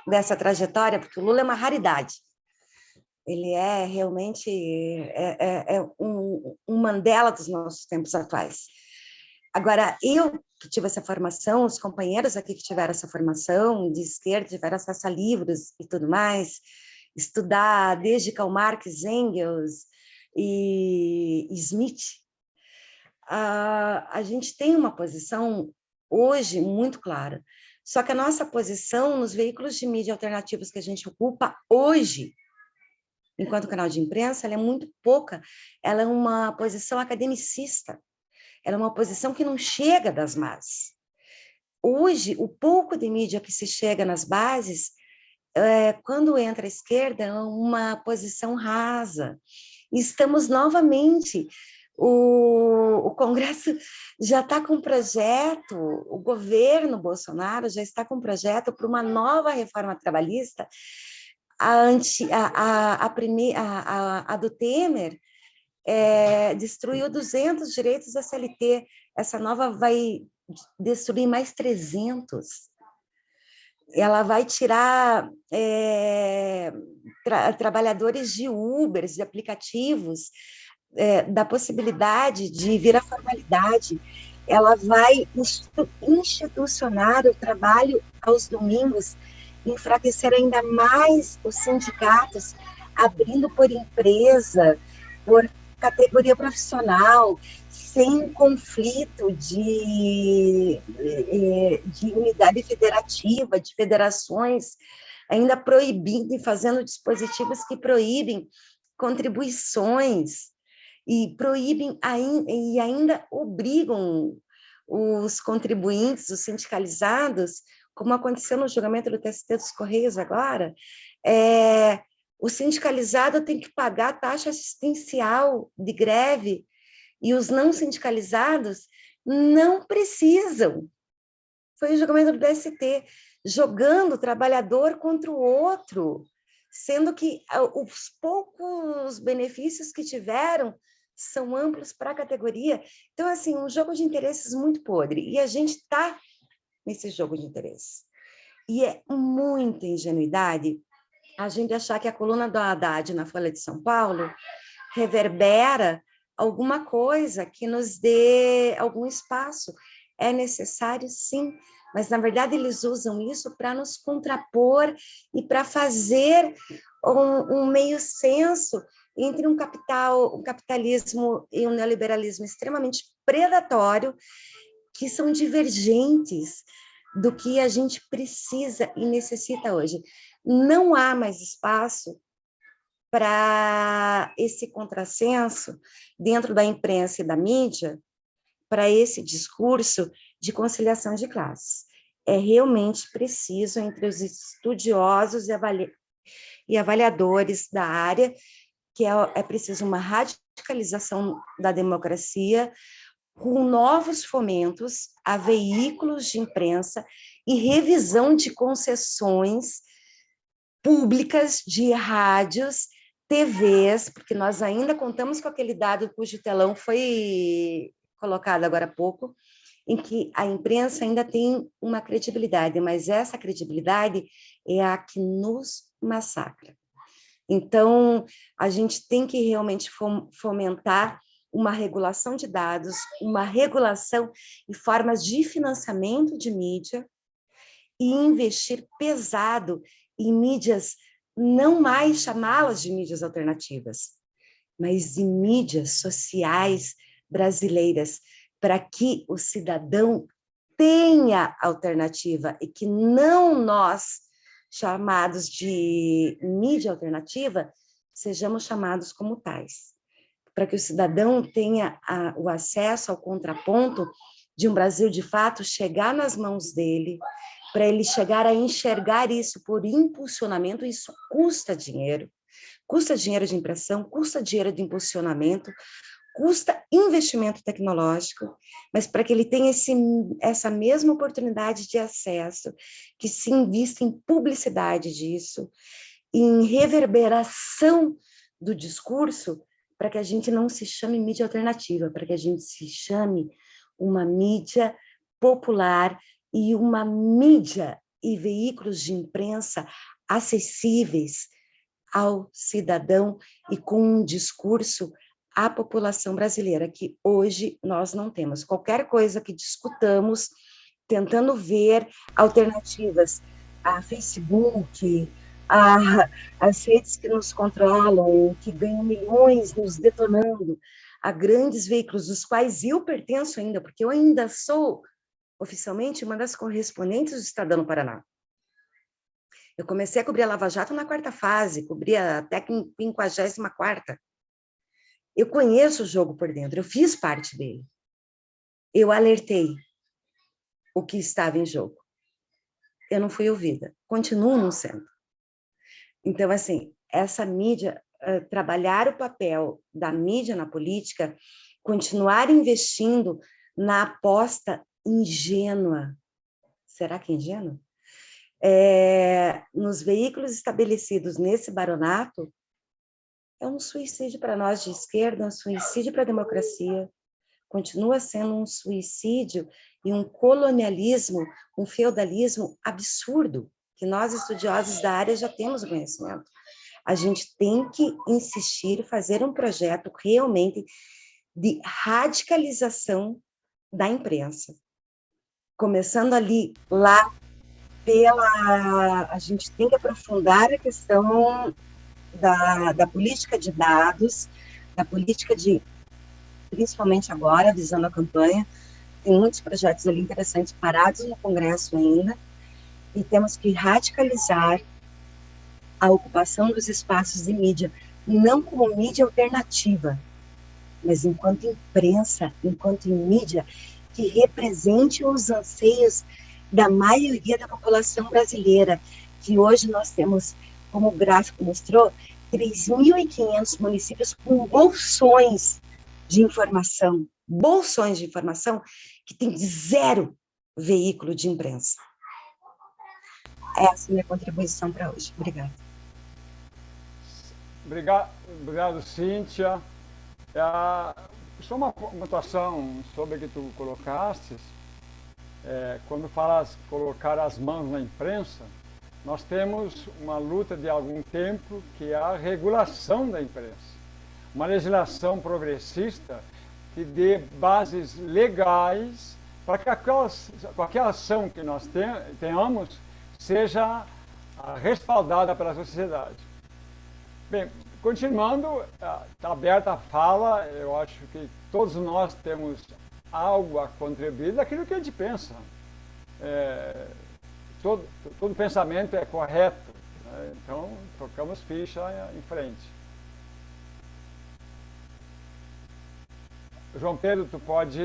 dessa trajetória, porque o Lula é uma raridade. Ele é realmente um Mandela dos nossos tempos atuais. Agora, eu que tive essa formação, os companheiros aqui que tiveram essa formação de esquerda, tiveram acesso a livros e tudo mais, estudar desde Karl Marx, Engels e Smith, a gente tem uma posição hoje muito clara. Só que a nossa posição nos veículos de mídia alternativos que a gente ocupa hoje, enquanto canal de imprensa, ela é muito pouca, ela é uma posição academicista, ela é uma posição que não chega das massas. Hoje, o pouco de mídia que se chega nas bases, quando entra a esquerda, é uma posição rasa. Estamos novamente, o Congresso já está com um projeto, o governo Bolsonaro já está com um projeto para uma nova reforma trabalhista. A do Temer destruiu 200 direitos da CLT, essa nova vai destruir mais 300. Ela vai tirar trabalhadores de Ubers, de aplicativos, da possibilidade de vir à formalidade. Ela vai institucionar o trabalho aos domingos, enfraquecer ainda mais os sindicatos, abrindo por empresa, por categoria profissional, sem conflito de unidade federativa, de federações, ainda proibindo e fazendo dispositivos que proíbem contribuições e proíbem e ainda obrigam os contribuintes, os sindicalizados, como aconteceu no julgamento do TST dos Correios agora, o sindicalizado tem que pagar a taxa assistencial de greve e os não sindicalizados não precisam. Foi o julgamento do TST, jogando o trabalhador contra o outro, sendo que os poucos benefícios que tiveram são amplos para a categoria. Então, assim, um jogo de interesses muito podre. E a gente está nesse jogo de interesses. E é muita ingenuidade a gente achar que a coluna do Haddad na Folha de São Paulo reverbera alguma coisa que nos dê algum espaço. É necessário, sim, mas, na verdade, eles usam isso para nos contrapor e para fazer um meio-senso entre um capitalismo e um neoliberalismo extremamente predatório, que são divergentes do que a gente precisa e necessita hoje. Não há mais espaço para esse contrassenso dentro da imprensa e da mídia, para esse discurso de conciliação de classes. É realmente preciso, entre os estudiosos e avaliadores da área, que é preciso uma radicalização da democracia, com novos fomentos a veículos de imprensa e revisão de concessões públicas de rádios, TVs, porque nós ainda contamos com aquele dado cujo telão foi colocado agora há pouco, em que a imprensa ainda tem uma credibilidade, mas essa credibilidade é a que nos massacra. Então, a gente tem que realmente fomentar uma regulação de dados, uma regulação e formas de financiamento de mídia e investir pesado em mídias, não mais chamá-las de mídias alternativas, mas em mídias sociais brasileiras, para que o cidadão tenha alternativa e que não nós, chamados de mídia alternativa, sejamos chamados como tais. Para que o cidadão tenha o acesso ao contraponto de um Brasil de fato chegar nas mãos dele, para ele chegar a enxergar isso por impulsionamento. Isso custa dinheiro de impressão, custa dinheiro de impulsionamento, custa investimento tecnológico, mas para que ele tenha essa mesma oportunidade de acesso, que se invista em publicidade disso, em reverberação do discurso, para que a gente não se chame mídia alternativa, para que a gente se chame uma mídia popular e uma mídia e veículos de imprensa acessíveis ao cidadão e com um discurso à população brasileira, que hoje nós não temos. Qualquer coisa que discutamos, tentando ver alternativas a Facebook, as redes que nos controlam, que ganham milhões nos detonando, a grandes veículos, dos quais eu pertenço ainda, porque eu ainda sou, oficialmente, uma das correspondentes do Estadão no Paraná. Eu comecei a cobrir a Lava Jato na 4ª fase, cobria até a 54ª. Eu conheço o jogo por dentro, eu fiz parte dele. Eu alertei o que estava em jogo. Eu não fui ouvida, continuo não sendo. Então, assim, essa mídia, trabalhar o papel da mídia na política, continuar investindo na aposta ingênua. Será que é ingênua? Nos veículos estabelecidos nesse baronato, é um suicídio para nós de esquerda, um suicídio para a democracia, continua sendo um suicídio e um colonialismo, um feudalismo absurdo, que nós, estudiosos da área, já temos o conhecimento. A gente tem que insistir, fazer um projeto realmente de radicalização da imprensa. Começando ali, lá, a gente tem que aprofundar a questão da política de dados, da política de, principalmente agora, visando a campanha, tem muitos projetos ali interessantes parados no Congresso ainda, e temos que radicalizar a ocupação dos espaços de mídia, não como mídia alternativa, mas enquanto imprensa, enquanto mídia que represente os anseios da maioria da população brasileira, que hoje nós temos, como o gráfico mostrou, 3.500 municípios com bolsões de informação que tem 0 veículo de imprensa. Essa é a minha contribuição para hoje. Obrigada. Obrigado, Cíntia. Só uma pontuação sobre o que tu colocaste. Quando falas colocar as mãos na imprensa, nós temos uma luta de algum tempo que é a regulação da imprensa. Uma legislação progressista que dê bases legais para que qualquer ação que nós tenhamos seja respaldada pela sociedade. Bem, continuando, está aberta a fala, eu acho que todos nós temos algo a contribuir daquilo que a gente pensa. Todo pensamento é correto, né? Então tocamos ficha em frente. João Pedro, tu pode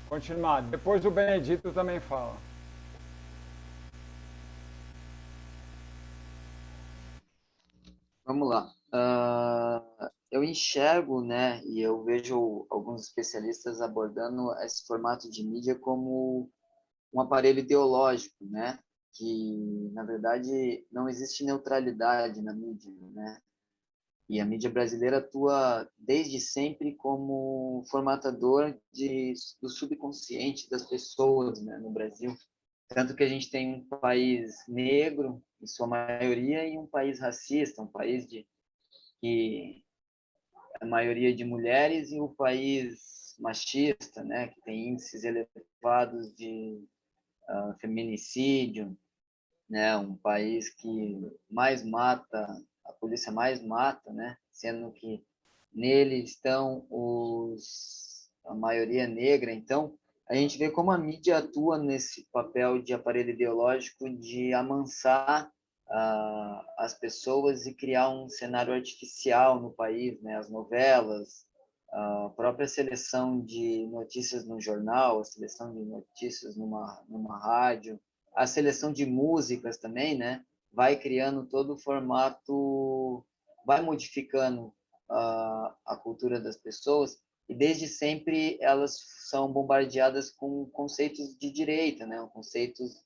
continuar. Depois o Benedito também fala. Vamos lá. Eu enxergo, né, e eu vejo alguns especialistas abordando esse formato de mídia como um aparelho ideológico, né, que, na verdade, não existe neutralidade na mídia, né, e a mídia brasileira atua desde sempre como formatador do subconsciente das pessoas, né, no Brasil. Tanto que a gente tem um país negro, em sua maioria, e um país racista, um país que a maioria de mulheres, e um país machista, né, que tem índices elevados de feminicídio, né, um país que mais mata, a polícia mais mata, né, sendo que nele estão a maioria negra. Então, a gente vê como a mídia atua nesse papel de aparelho ideológico de amansar as pessoas e criar um cenário artificial no país, né? As novelas, a própria seleção de notícias no jornal, a seleção de notícias numa rádio, a seleção de músicas também, né? Vai criando todo o formato, vai modificando a cultura das pessoas, e desde sempre elas são bombardeadas com conceitos de direita, né? Conceitos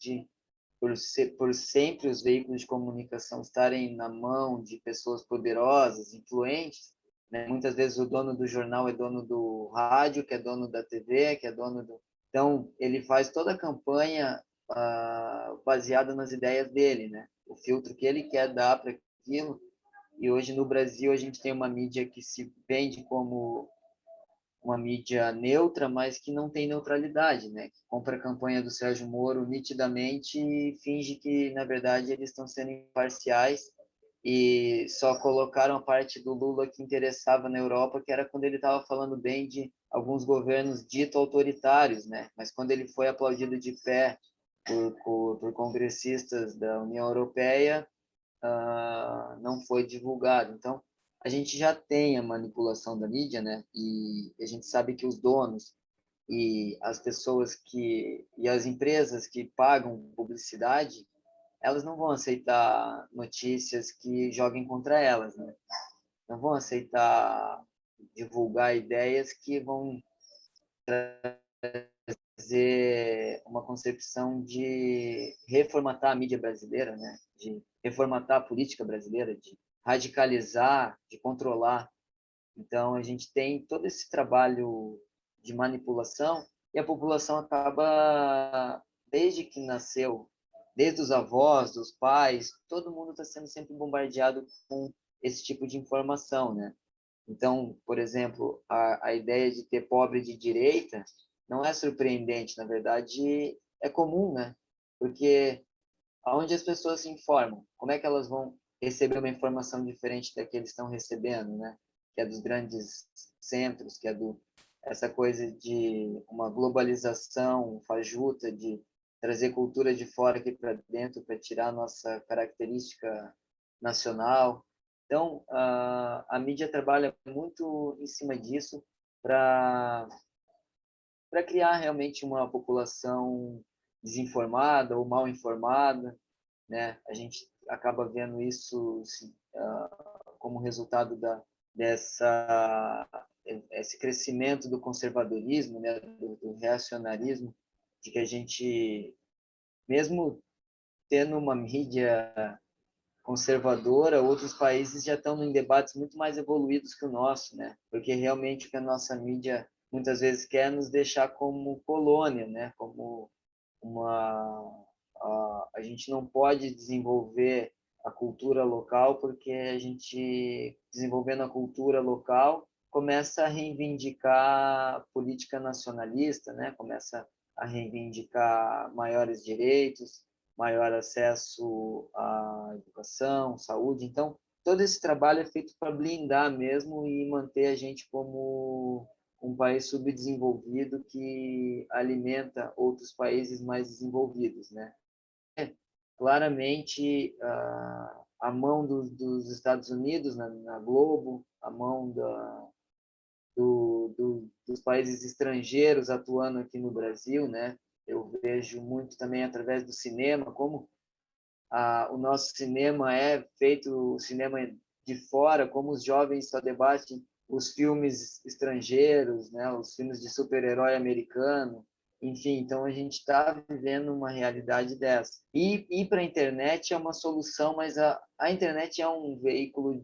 por sempre os veículos de comunicação estarem na mão de pessoas poderosas, influentes, né? Muitas vezes o dono do jornal é dono do rádio, que é dono da TV, que é dono do... Então, ele faz toda a campanha baseada nas ideias dele, né? O filtro que ele quer dar para aquilo. E hoje no Brasil a gente tem uma mídia que se vende como uma mídia neutra, mas que não tem neutralidade, né? Que compra a campanha do Sérgio Moro nitidamente e finge que, na verdade, eles estão sendo imparciais, e só colocaram a parte do Lula que interessava na Europa, que era quando ele estava falando bem de alguns governos dito autoritários, né? Mas quando ele foi aplaudido de pé por congressistas da União Europeia, não foi divulgado. Então, a gente já tem a manipulação da mídia, né? E a gente sabe que os donos e as pessoas e as empresas que pagam publicidade, elas não vão aceitar notícias que joguem contra elas, né? Não vão aceitar divulgar ideias que vão trazer uma concepção de reformatar a mídia brasileira, né? De reformatar a política brasileira, de radicalizar, de controlar. Então, a gente tem todo esse trabalho de manipulação, e a população acaba, desde que nasceu desde os avós, dos pais, todo mundo está sendo sempre bombardeado com esse tipo de informação, né? Então, por exemplo, a ideia de ter pobre de direita não é surpreendente, na verdade é comum, né? Porque aonde as pessoas se informam, como é que elas vão receber uma informação diferente da que eles estão recebendo, né? Que é dos grandes centros, que é essa coisa de uma globalização fajuta, de trazer cultura de fora aqui para dentro para tirar a nossa característica nacional. Então, a mídia trabalha muito em cima disso para criar realmente uma população desinformada ou mal informada, né? A gente acaba vendo isso como resultado esse crescimento do conservadorismo, né? do reacionarismo, de que a gente, mesmo tendo uma mídia conservadora, outros países já estão em debates muito mais evoluídos que o nosso, né? Porque realmente o que a nossa mídia muitas vezes quer nos deixar como colônia, né? Como a gente não pode desenvolver a cultura local porque a gente desenvolvendo a cultura local começa a reivindicar política nacionalista, né? Começa a reivindicar maiores direitos, maior acesso à educação, saúde. Então, todo esse trabalho é feito para blindar mesmo e manter a gente como um país subdesenvolvido que alimenta outros países mais desenvolvidos, né? Claramente, a mão dos Estados Unidos na Globo, a mão dos países estrangeiros atuando aqui no Brasil, né? Eu vejo muito também através do cinema, como o nosso cinema é feito, o cinema de fora, como os jovens só debatem os filmes estrangeiros, né? Os filmes de super-herói americano, enfim, então a gente está vivendo uma realidade dessa. E ir para a internet é uma solução, mas a internet é um veículo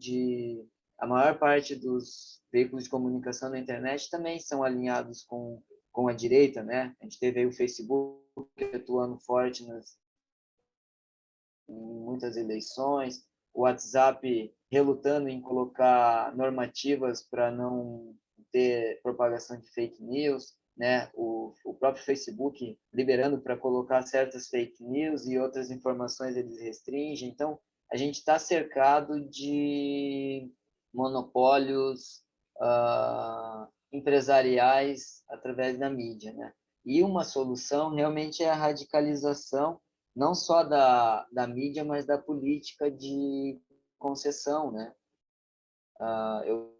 a maior parte dos veículos de comunicação na internet também são alinhados com a direita, né? A gente teve aí o Facebook atuando forte em muitas eleições, o WhatsApp relutando em colocar normativas para não ter propagação de fake news, né? O próprio Facebook liberando para colocar certas fake news e outras informações eles restringem. Então, a gente está cercado de monopólios empresariais através da mídia, né? E uma solução realmente é a radicalização não só da mídia, mas da política de concessão, né? Eu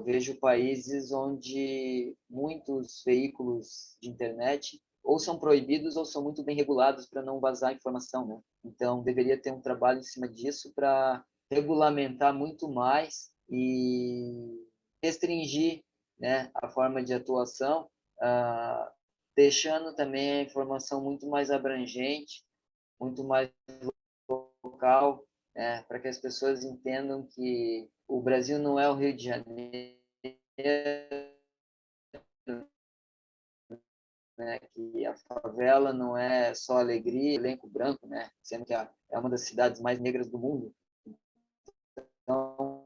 vejo países onde muitos veículos de internet ou são proibidos ou são muito bem regulados para não vazar informação, né? Então, deveria ter um trabalho em cima disso para regulamentar muito mais e restringir, né, a forma de atuação, deixando também a informação muito mais abrangente, muito mais local, né, para que as pessoas entendam que o Brasil não é o Rio de Janeiro, né, que a favela não é só alegria, elenco branco, né, sendo que é uma das cidades mais negras do mundo. Então,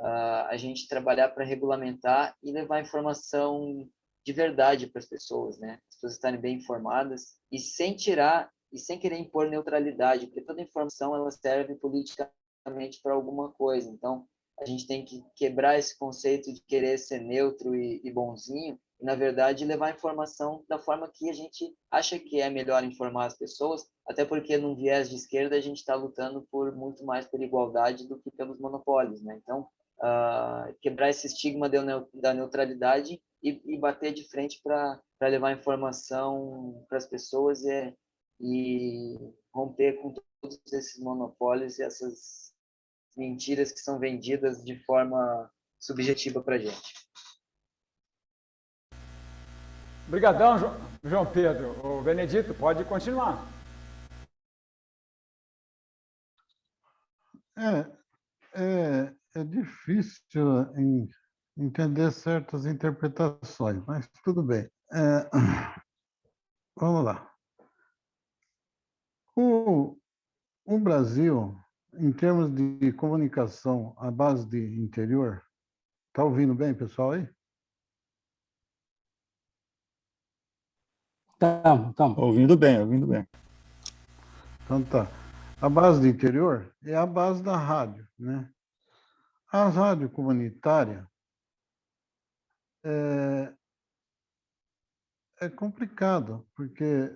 a gente trabalhar para regulamentar e levar informação de verdade para as pessoas, né? As pessoas estarem bem informadas e sem tirar e sem querer impor neutralidade, porque toda informação ela serve politicamente para alguma coisa. Então, a gente tem que quebrar esse conceito de querer ser neutro e bonzinho e, na verdade, levar a informação da forma que a gente acha que é melhor informar as pessoas, até porque, num viés de esquerda, a gente está lutando por muito mais por igualdade do que pelos monopólios, né? Então, quebrar esse estigma da neutralidade e bater de frente para levar informação para as pessoas e romper com todos esses monopólios e essas mentiras que são vendidas de forma subjetiva para a gente. Obrigadão, João Pedro. O Benedito, pode continuar. É difícil entender certas interpretações, mas tudo bem. Vamos lá. O Brasil, em termos de comunicação à base de interior, está ouvindo bem, pessoal, aí? Estamos. Ouvindo bem, ouvindo bem. Então tá. A base de interior é a base da rádio, né? A rádio comunitária é complicado, porque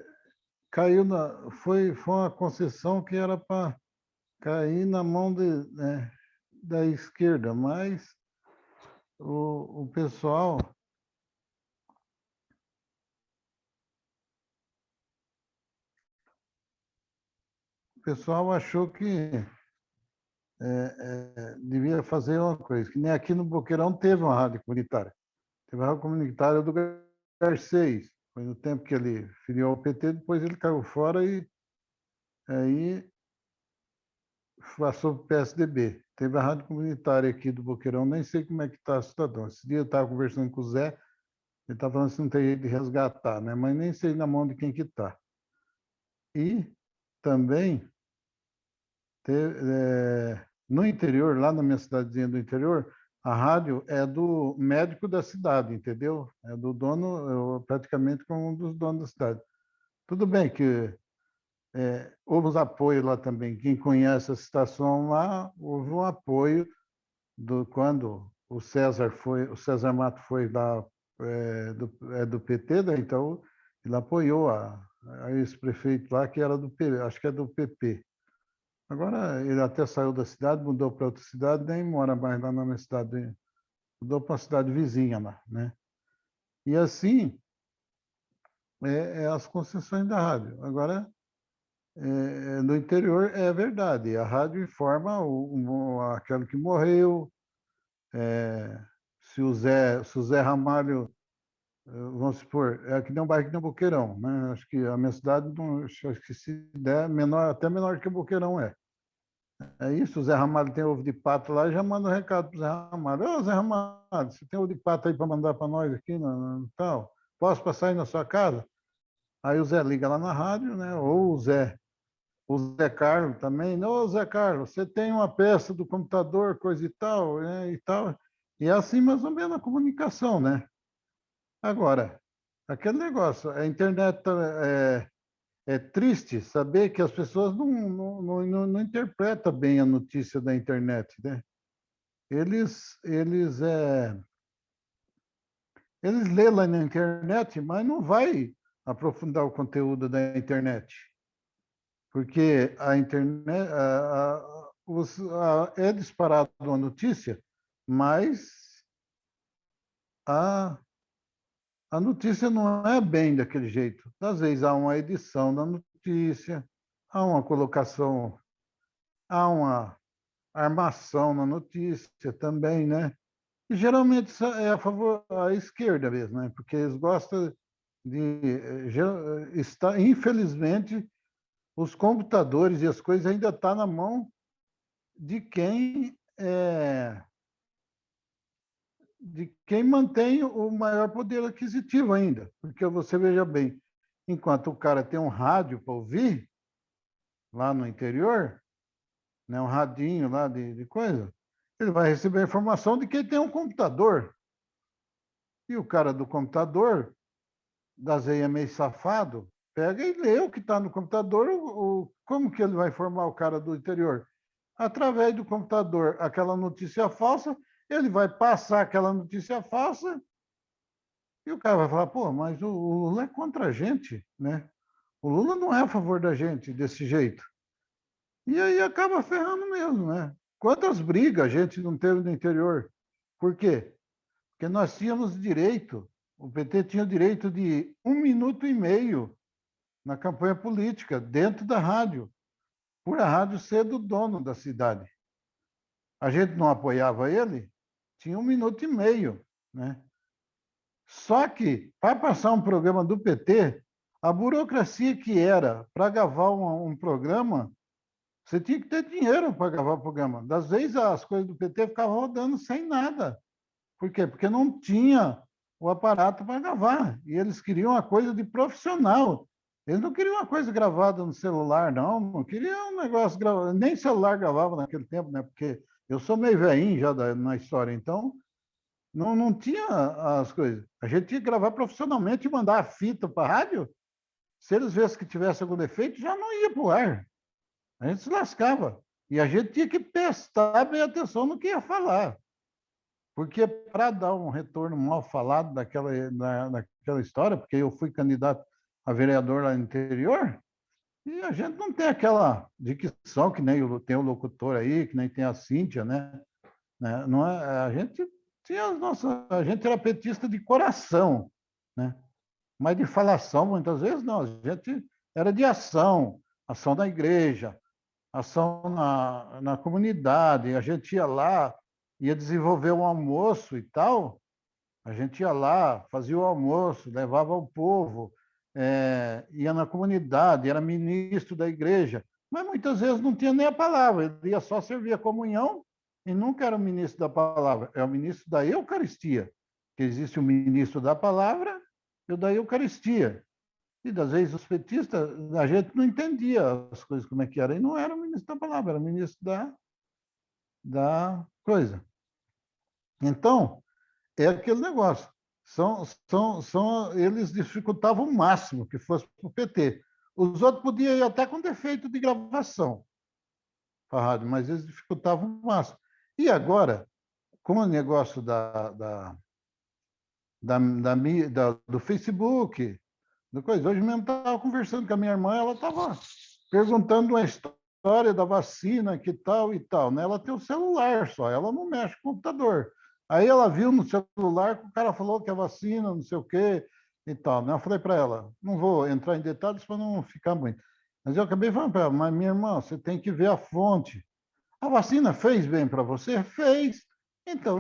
foi uma concessão que era para cair na mão da esquerda, mas o pessoal achou que devia fazer uma coisa, que nem aqui no Boqueirão teve uma rádio comunitária. Teve a rádio comunitária do Garcês, foi no tempo que ele filiou ao PT, depois ele caiu fora e aí passou para o PSDB. Teve a rádio comunitária aqui do Boqueirão, nem sei como é que está a situação. Esse dia eu estava conversando com o Zé, ele estava falando que não tem jeito de resgatar, né? Mas nem sei na mão de quem que está. E também, no interior, lá na minha cidadezinha do interior, a rádio é do médico da cidade, entendeu? É do dono, praticamente como um dos donos da cidade. Tudo bem que houve os apoios lá também. Quem conhece a situação lá, houve um apoio quando o César Mato foi lá do PT, né? Então ele apoiou a esse prefeito lá que era acho que é do PP. Agora ele até saiu da cidade, mudou para outra cidade, nem mora mais lá na minha cidade, mudou para uma cidade vizinha lá, né? E assim as concessões da rádio. Agora no interior é verdade, a rádio informa aquele que morreu, se o Zé Ramalho, vamos supor, é que nem um bairro que nem Boqueirão, né? Acho que a minha cidade, acho que se der, até menor que o Boqueirão é. É isso, o Zé Ramalho tem ovo de pato lá, já manda um recado para o Zé Ramalho. Ô, Zé Ramalho, você tem ovo de pato aí para mandar para nós aqui, tal? Posso passar aí na sua casa? Aí o Zé liga lá na rádio, né? Ou o Zé Carlos também. Ô, Zé Carlos, você tem uma peça do computador, coisa e tal, né? E tal. E é assim mais ou menos a comunicação, né? Agora, aquele negócio, a internet é triste saber que as pessoas não interpretam bem a notícia da internet, né? Eles lê lá na internet, mas não vai aprofundar o conteúdo da internet. Porque a internet é disparado uma notícia, mas a notícia não é bem daquele jeito. Às vezes há uma edição da notícia, há uma colocação, há uma armação na notícia também, né? E geralmente isso é a favor da esquerda mesmo, né? Porque eles gostam infelizmente, os computadores e as coisas ainda estão na mão de quem mantém o maior poder aquisitivo ainda. Porque você veja bem, enquanto o cara tem um rádio para ouvir, lá no interior, né, um radinho lá de coisa, ele vai receber a informação de quem tem um computador. E o cara do computador, das aí é meio safado, pega e lê o que está no computador, como que ele vai informar o cara do interior? Através do computador, aquela notícia falsa, ele vai passar aquela notícia falsa e o cara vai falar, pô, mas o Lula é contra a gente, né? O Lula não é a favor da gente desse jeito. E aí acaba ferrando mesmo, né? Quantas brigas a gente não teve no interior? Por quê? Porque nós tínhamos direito, o PT tinha o direito de 1 minuto e meio na campanha política, dentro da rádio, por a rádio ser do dono da cidade. A gente não apoiava ele, tinha 1 minuto e meio, né? Só que, para passar um programa do PT, a burocracia que era para gravar um programa, você tinha que ter dinheiro para gravar o programa. Das vezes, as coisas do PT ficavam rodando sem nada. Por quê? Porque não tinha o aparato para gravar. E eles queriam uma coisa de profissional. Eles não queriam uma coisa gravada no celular, não queriam um negócio gravado. Nem celular gravava naquele tempo, né? Porque eu sou meio velhinho já na história, então não tinha as coisas. A gente tinha que gravar profissionalmente e mandar a fita para a rádio. Se eles vissem que tivesse algum defeito, já não ia para o ar. A gente se lascava. E a gente tinha que prestar bem atenção no que ia falar. Porque para dar um retorno mal falado daquela história, porque eu fui candidato a vereador lá no interior, e a gente não tem aquela dicção que nem tem o locutor aí, que nem tem a Cíntia, né? Não é, a gente tinha a gente era petista de coração, né? Mas de falação, muitas vezes, não. A gente era de ação, ação da igreja, ação na comunidade. A gente ia lá, ia desenvolver um almoço e tal. A gente ia lá, fazia o almoço, levava o povo, ia na comunidade, era ministro da igreja. Mas muitas vezes não tinha nem a palavra, ele ia só servir a comunhão e nunca era o ministro da palavra, é o ministro da Eucaristia, que existe o ministro da palavra e o da Eucaristia. E, das vezes, os petistas, a gente não entendia as coisas como é que era. E não era o ministro da palavra, era o ministro da coisa. Então, é aquele negócio. Eles dificultavam o máximo que fosse para o PT. Os outros podiam ir até com defeito de gravação para a rádio, mas eles dificultavam o máximo. E agora, com o negócio do Facebook, hoje mesmo estava conversando com a minha irmã, ela estava perguntando uma história da vacina, que tal e tal. Né? Ela tem o celular só, ela não mexe com o computador. Aí ela viu no celular que o cara falou que a vacina, não sei o quê e tal. Né? Eu falei para ela, não vou entrar em detalhes para não ficar muito. Mas eu acabei falando para ela, mas minha irmã, você tem que ver a fonte. A vacina fez bem para você? Fez. Então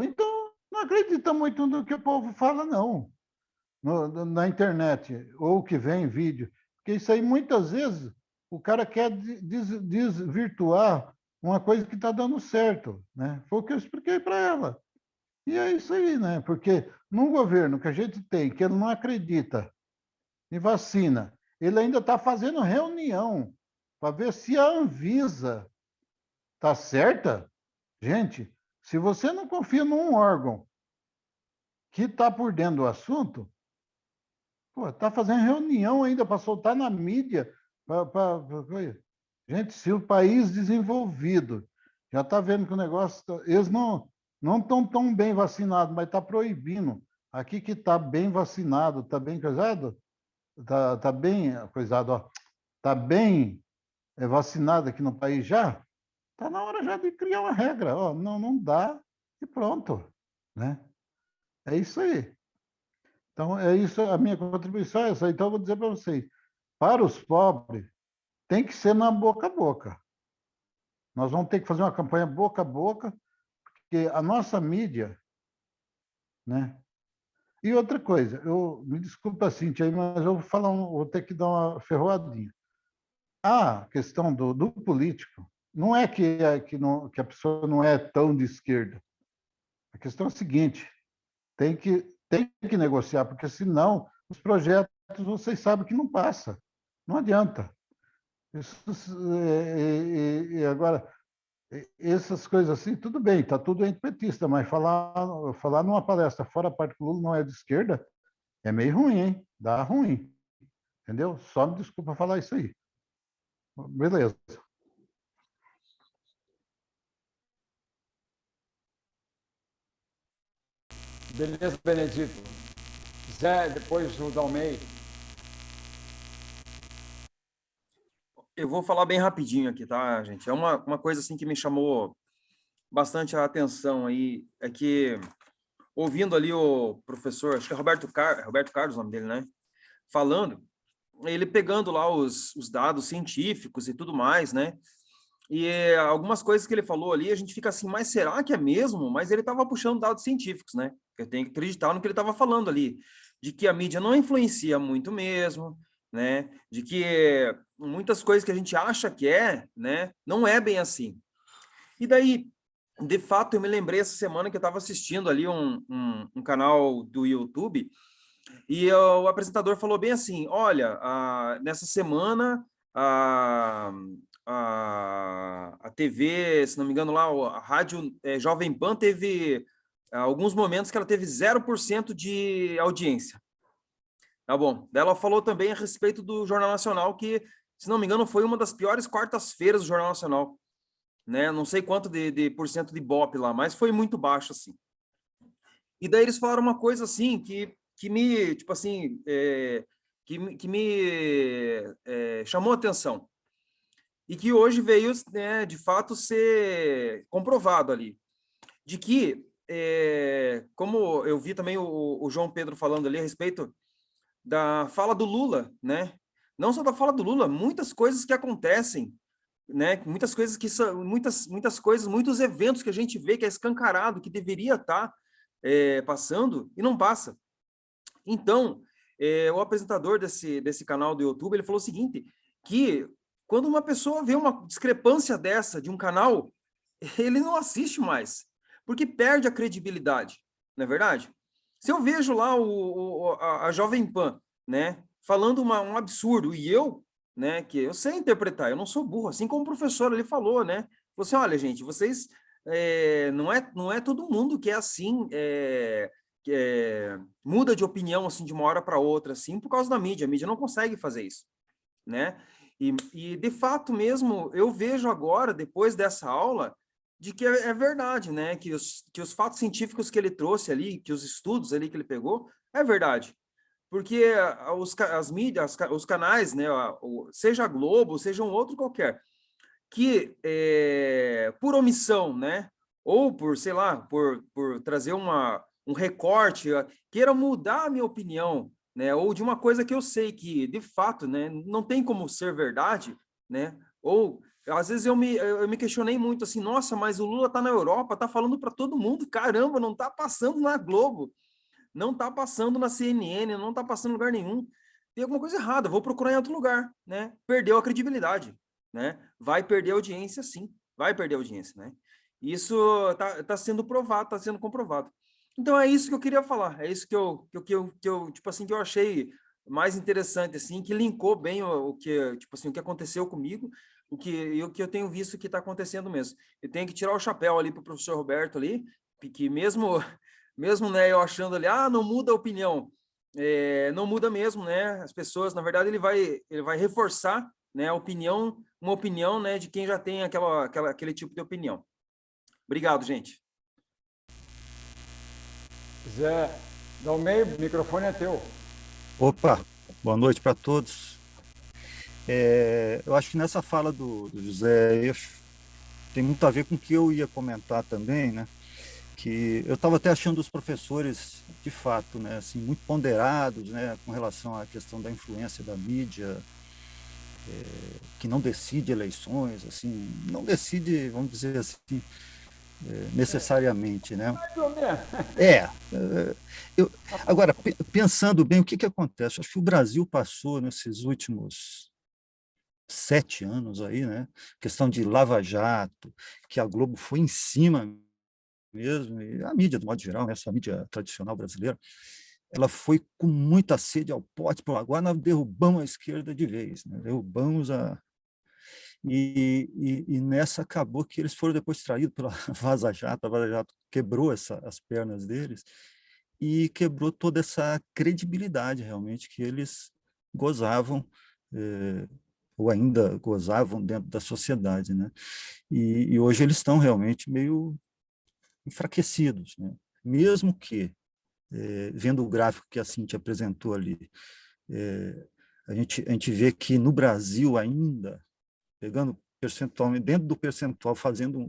não acredita muito no que o povo fala, não. Na internet, ou que vem em vídeo. Porque isso aí, muitas vezes, o cara quer desvirtuar uma coisa que está dando certo. Né? Foi o que eu expliquei para ela. E é isso aí, né? Porque num governo que a gente tem, que ele não acredita em vacina, ele ainda está fazendo reunião para ver se a Anvisa está certa. Gente, se você não confia num órgão que está por dentro do assunto, está fazendo reunião ainda para soltar na mídia. Gente, se o país desenvolvido já está vendo que o negócio... Eles não estão tão bem vacinados, mas está proibindo. Aqui que está bem vacinado, está bem coisado, está bem coisado, está bem vacinado aqui no país já, está na hora já de criar uma regra. Não dá e pronto. Né? É isso aí. Então, é isso, a minha contribuição é essa. Então, eu vou dizer para vocês, para os pobres, tem que ser na boca a boca. Nós vamos ter que fazer uma campanha boca a boca, porque a nossa mídia... Né? E outra coisa, me desculpa, Cíntia, mas eu vou ter que dar uma ferroadinha. A questão do político não é que a pessoa não é tão de esquerda. A questão é a seguinte, tem que negociar, porque senão os projetos vocês sabem que não passa. Não adianta. Agora, essas coisas assim, tudo bem, está tudo entre petista, mas falar numa palestra fora a parte que o Lula não é de esquerda é meio ruim, hein? Dá ruim. Entendeu? Só me desculpa falar isso aí. Beleza. Beleza, Benedito. Zé, depois o Dalmei. Eu vou falar bem rapidinho aqui, tá, gente? É uma coisa assim que me chamou bastante a atenção aí, é que ouvindo ali o professor, acho que é Roberto Carlos o nome dele, né? Falando, ele pegando lá os dados científicos e tudo mais, né? E algumas coisas que ele falou ali, a gente fica assim, mas será que é mesmo? Mas ele estava puxando dados científicos, né? Eu tenho que acreditar no que ele estava falando ali, de que a mídia não influencia muito mesmo, né? De que muitas coisas que a gente acha que né? Não é bem assim. E daí, de fato, eu me lembrei essa semana que eu estava assistindo ali um canal do YouTube E o apresentador falou bem assim, olha, nessa semana a TV, se não me engano lá, a rádio Jovem Pan teve alguns momentos que ela teve 0% de audiência. Tá bom. Ela falou também a respeito do Jornal Nacional, que, se não me engano, foi uma das piores quartas-feiras do Jornal Nacional. Né? Não sei quanto de porcento de Ibope lá, mas foi muito baixo, assim. E daí eles falaram uma coisa, assim, que me, tipo assim, que me chamou a atenção. E que hoje veio, né, de fato, ser comprovado ali. De que, como eu vi também o João Pedro falando ali a respeito da fala do Lula, né? Não só da fala do Lula, muitas coisas que acontecem, né? Muitas coisas que são, muitas coisas, muitos eventos que a gente vê que é escancarado, que deveria estar passando e não passa. Então, o apresentador desse canal do YouTube, ele falou o seguinte, que quando uma pessoa vê uma discrepância dessa de um canal, ele não assiste mais, porque perde a credibilidade, não é verdade? Se eu vejo lá a Jovem Pan, né, falando um absurdo, e eu, né, que eu sei interpretar, eu não sou burro, assim como o professor ali falou, né, você, olha, gente, vocês, não é todo mundo que é assim, muda de opinião, assim, de uma hora para outra, assim, por causa da mídia, a mídia não consegue fazer isso, né, e de fato mesmo, eu vejo agora, depois dessa aula, de que é verdade, né? Que os fatos científicos que ele trouxe ali, que os estudos ali que ele pegou, é verdade. Porque as mídias, os canais, né? Seja a Globo, seja um outro qualquer, que por omissão, né? Ou por, sei lá, por trazer um recorte, queira mudar a minha opinião, né? Ou de uma coisa que eu sei que, de fato, né? Não tem como ser verdade, né? Ou às vezes eu me questionei muito assim, nossa, mas o Lula tá na Europa, tá falando para todo mundo, caramba, não tá passando na Globo, não tá passando na CNN, não tá passando em lugar nenhum. Tem alguma coisa errada, vou procurar em outro lugar, né? Perdeu a credibilidade, né? Vai perder audiência, sim, vai perder audiência, né? Isso tá sendo provado, tá sendo comprovado. Então é isso que eu queria falar, é isso que eu tipo assim, que eu achei mais interessante, assim, que linkou bem o que, tipo assim, o que aconteceu comigo, o que eu tenho visto que está acontecendo mesmo. Eu tenho que tirar o chapéu ali para o professor Roberto ali, que mesmo, né, eu achando ali, não muda a opinião, não muda mesmo, né, as pessoas, na verdade, ele vai reforçar, né, uma opinião, né, de quem já tem aquele tipo de opinião. Obrigado, gente. Zé, Dalmeio, o microfone é teu. Opa, boa noite para todos. Eu acho que nessa fala do José tem muito a ver com o que eu ia comentar também, né? Que eu estava até achando os professores, de fato, né, assim, muito ponderados, né, com relação à questão da influência da mídia, que não decide eleições, assim, não decide, vamos dizer assim, necessariamente, né? Mais ou menos. Agora, pensando bem, o que acontece? Acho que o Brasil passou nesses últimos 7 anos aí, né? Questão de Lava Jato, que a Globo foi em cima mesmo, e a mídia, do modo geral, né? Essa mídia tradicional brasileira, ela foi com muita sede ao pote, agora nós derrubamos a esquerda de vez, né? Derrubamos a... E nessa acabou que eles foram depois traídos pela Vaza Jato, a Vaza Jato quebrou as pernas deles e quebrou toda essa credibilidade realmente que eles gozavam, ou ainda gozavam dentro da sociedade, né? E hoje eles estão realmente meio enfraquecidos, né? Mesmo que, vendo o gráfico que a Cintia apresentou ali, a gente vê que no Brasil ainda, pegando percentual, dentro do percentual,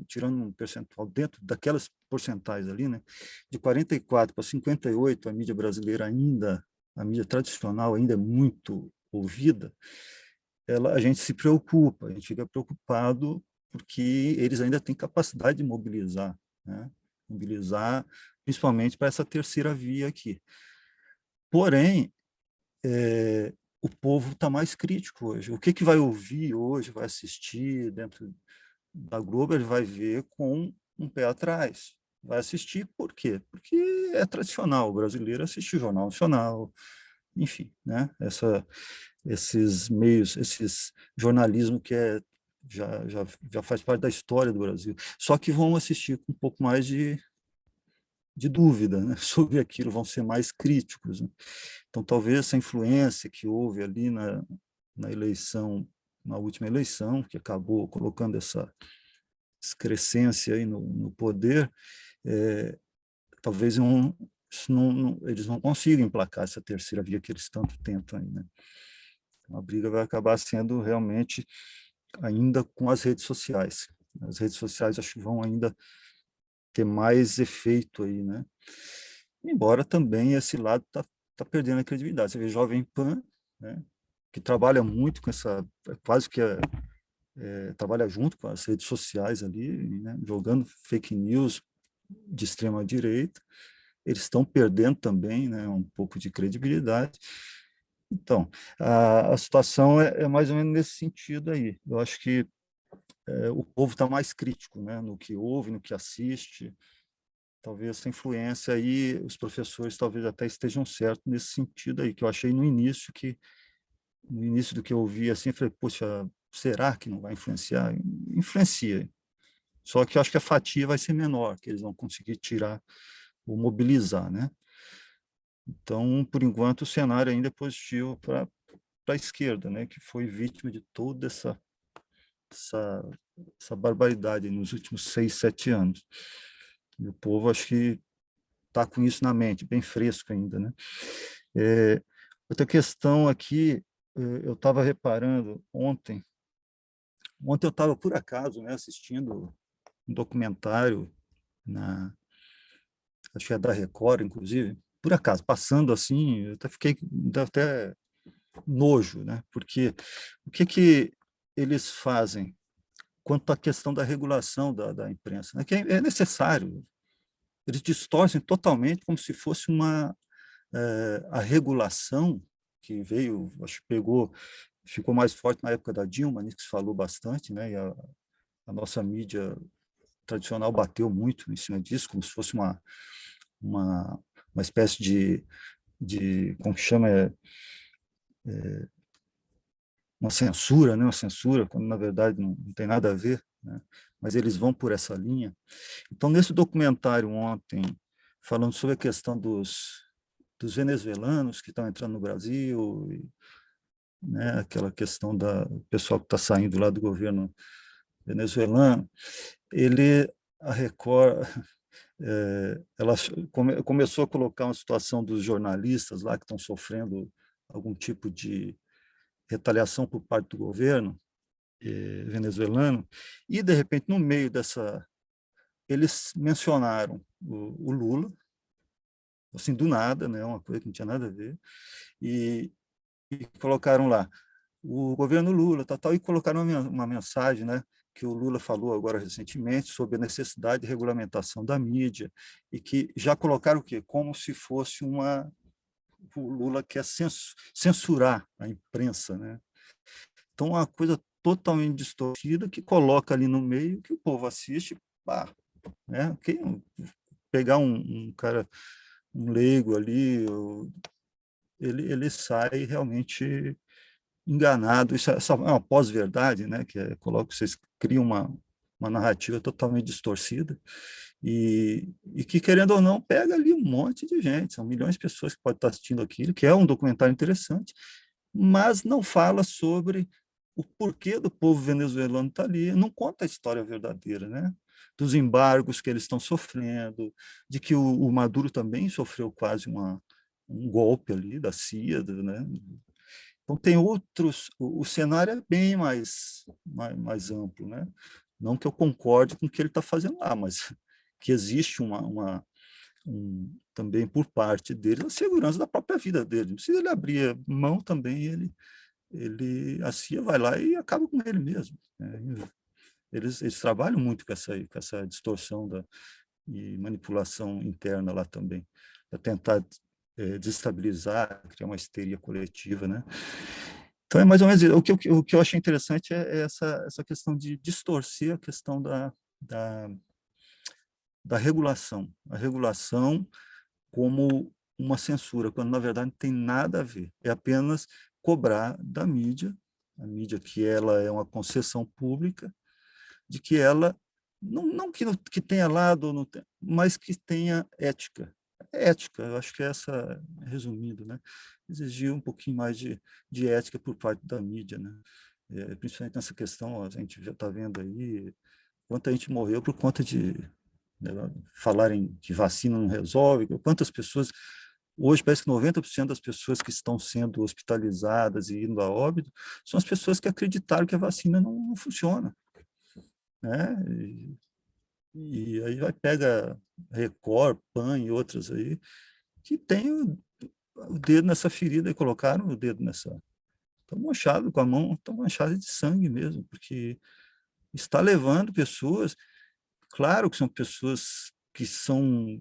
tirando um percentual dentro daquelas porcentais ali, né, de 44 para 58, a mídia brasileira ainda, a mídia tradicional ainda é muito ouvida, a gente se preocupa, a gente fica preocupado porque eles ainda têm capacidade de mobilizar, né, mobilizar principalmente para essa terceira via aqui. Porém, o povo está mais crítico hoje. O que vai ouvir hoje, vai assistir dentro da Globo, ele vai ver com um pé atrás, vai assistir. Por quê? Porque é tradicional, o brasileiro assiste Jornal Nacional, enfim, né? Esses meios, esses jornalismo que já faz parte da história do Brasil. Só que vão assistir com um pouco mais de dúvida, né, sobre aquilo, vão ser mais críticos, né? Então, talvez essa influência que houve ali na eleição, na última eleição, que acabou colocando essa excrescência aí no poder, talvez eles não consigam emplacar essa terceira via que eles tanto tentam aí, né? Então, a briga vai acabar sendo realmente ainda com as redes sociais. As redes sociais acho que vão ainda ter mais efeito aí, né? Embora também esse lado tá perdendo a credibilidade. Você vê Jovem Pan, né, que trabalha muito com essa, quase que trabalha junto com as redes sociais ali, né, jogando fake news de extrema direita. Eles estão perdendo também, né, um pouco de credibilidade. Então, a situação é mais ou menos nesse sentido aí. Eu acho que o povo está mais crítico, né, no que ouve, no que assiste. Talvez essa influência aí, os professores talvez até estejam certos nesse sentido aí, que eu achei no início do que eu ouvi assim, eu falei, poxa, será que não vai influenciar? Influencia. Só que eu acho que a fatia vai ser menor, que eles vão conseguir tirar ou mobilizar, né? Então, por enquanto, o cenário ainda é positivo para a esquerda, né, que foi vítima de toda essa barbaridade nos últimos 6, 7 anos. E o povo, acho que está com isso na mente, bem fresco ainda, né? Outra questão aqui, eu estava reparando ontem eu estava, por acaso, né, assistindo um documentário, acho que é da Record, inclusive, por acaso, passando assim, eu até fiquei, dá até nojo, né? Porque o que eles fazem quanto à questão da regulação da imprensa, né? Que é necessário, eles distorcem totalmente como se fosse a regulação que veio, acho que ficou mais forte na época da Dilma, né, que se falou bastante, né, e a nossa mídia tradicional bateu muito em cima disso, como se fosse uma espécie como que chama, uma censura, né, uma censura, quando na verdade não tem nada a ver, né, mas eles vão por essa linha. Então, nesse documentário ontem, falando sobre a questão dos venezuelanos que estão entrando no Brasil, né, aquela questão do pessoal que está saindo lá do governo venezuelano, a Record, ela começou a colocar uma situação dos jornalistas lá que estão sofrendo algum tipo de retaliação por parte do governo venezuelano, e, de repente, no meio dessa, eles mencionaram o Lula, assim, do nada, né, uma coisa que não tinha nada a ver, e colocaram lá o governo Lula, tal, e colocaram uma mensagem, né, que o Lula falou agora recentemente sobre a necessidade de regulamentação da mídia, e que já colocaram o quê? Como se fosse o Lula quer censurar a imprensa, né? Então, uma coisa totalmente distorcida que coloca ali no meio, que o povo assiste, né? Pegar um cara, um leigo ali, ele sai realmente enganado. Isso é uma pós-verdade, né? Vocês criam uma narrativa totalmente distorcida e que, querendo ou não, pega ali um monte de gente, são milhões de pessoas que podem estar assistindo aquilo, que é um documentário interessante, mas não fala sobre o porquê do povo venezuelano estar ali, não conta a história verdadeira, né? Dos embargos que eles estão sofrendo, de que o Maduro também sofreu quase um golpe ali da CIA, né? Então, tem outros, o cenário é bem mais amplo, né? Não que eu concorde com o que ele está fazendo lá, mas que existe também por parte dele a segurança da própria vida dele. Se ele abrir mão também, a CIA vai lá e acaba com ele mesmo, né? Eles trabalham muito com essa distorção e manipulação interna lá também, para tentar desestabilizar, criar uma histeria coletiva, né? Então, é mais ou menos isso. O que eu achei interessante é essa questão de distorcer a questão da regulação. A regulação como uma censura, quando na verdade não tem nada a ver. É apenas cobrar da mídia, a mídia que ela é uma concessão pública, de que ela, não que tenha lado, não tenha, mas que tenha ética. Ética, eu acho que essa é resumido, né? Exigir um pouquinho mais de ética por parte da mídia, né? Principalmente nessa questão, a gente já está vendo aí quanta gente morreu por conta de, né, falarem que vacina não resolve, quantas pessoas. Hoje, parece que 90% das pessoas que estão sendo hospitalizadas e indo a óbito são as pessoas que acreditaram que a vacina não funciona, né? E aí pega Record, PAN e outras aí, que tem o dedo nessa ferida e colocaram o dedo nessa. Estão manchados com a mão, estão manchados de sangue mesmo, porque está levando pessoas, claro que são pessoas que são.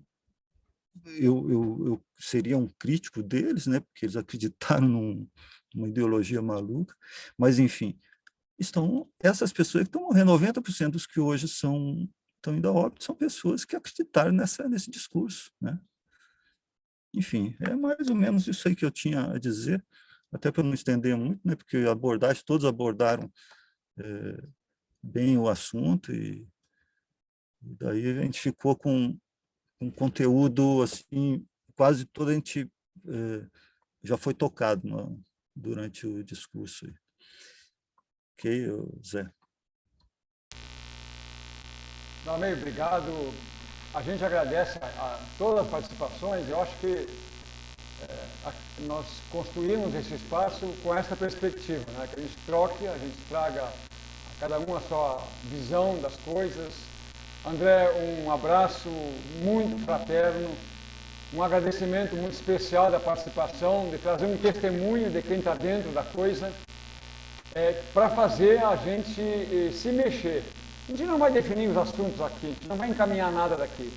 Eu seria um crítico deles, né, porque eles acreditaram numa ideologia maluca, mas, enfim, essas pessoas que estão morrendo, 90% dos que hoje estão indo a óbito, são pessoas que acreditaram nesse discurso, né? Enfim, é mais ou menos isso aí que eu tinha a dizer, até para não estender muito, né, porque todos abordaram bem o assunto, e daí a gente ficou com um conteúdo, assim, quase todo a gente já foi tocado durante o discurso. Ok, Zé? Dalmei, obrigado. A gente agradece a todas as participações. Eu acho que nós construímos esse espaço com essa perspectiva, né? Que a gente troque, a gente traga a cada um a sua visão das coisas. André, um abraço muito fraterno, um agradecimento muito especial da participação, de trazer um testemunho de quem está dentro da coisa, para fazer a gente se mexer. A gente não vai definir os assuntos aqui, a gente não vai encaminhar nada daqui,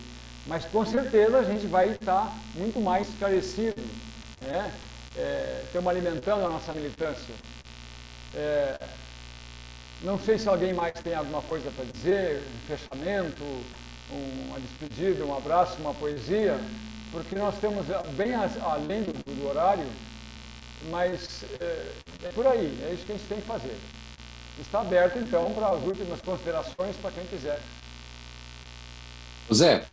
mas com certeza a gente vai estar muito mais esclarecido, né? Estamos alimentando a nossa militância. Não sei se alguém mais tem alguma coisa para dizer, um fechamento, uma despedida, um abraço, uma poesia, porque nós temos bem além do horário, mas é por aí, é isso que a gente tem que fazer. Está aberto, então, para as últimas considerações para quem quiser. Zé,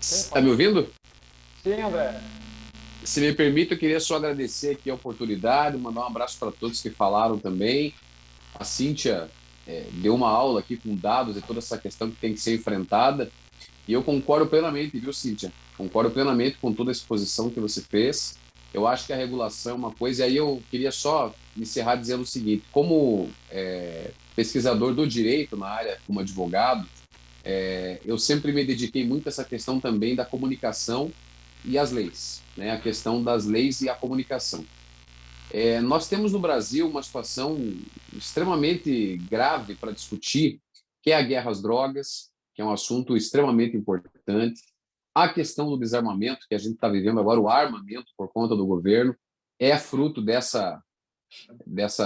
está me ouvindo? Sim, André. Se me permite, eu queria só agradecer aqui a oportunidade, mandar um abraço para todos que falaram também. A Cíntia deu uma aula aqui com dados e toda essa questão que tem que ser enfrentada. E eu concordo plenamente, viu, Cíntia? Concordo plenamente com toda a exposição que você fez. Eu acho que a regulação é uma coisa, e aí eu queria só encerrar dizendo o seguinte: como pesquisador do direito na área, como advogado, eu sempre me dediquei muito a essa questão também da comunicação e as leis, né? A questão das leis e a comunicação. Nós temos no Brasil uma situação extremamente grave para discutir, que é a guerra às drogas, que é um assunto extremamente importante. A questão do desarmamento, que a gente está vivendo agora, o armamento por conta do governo, é fruto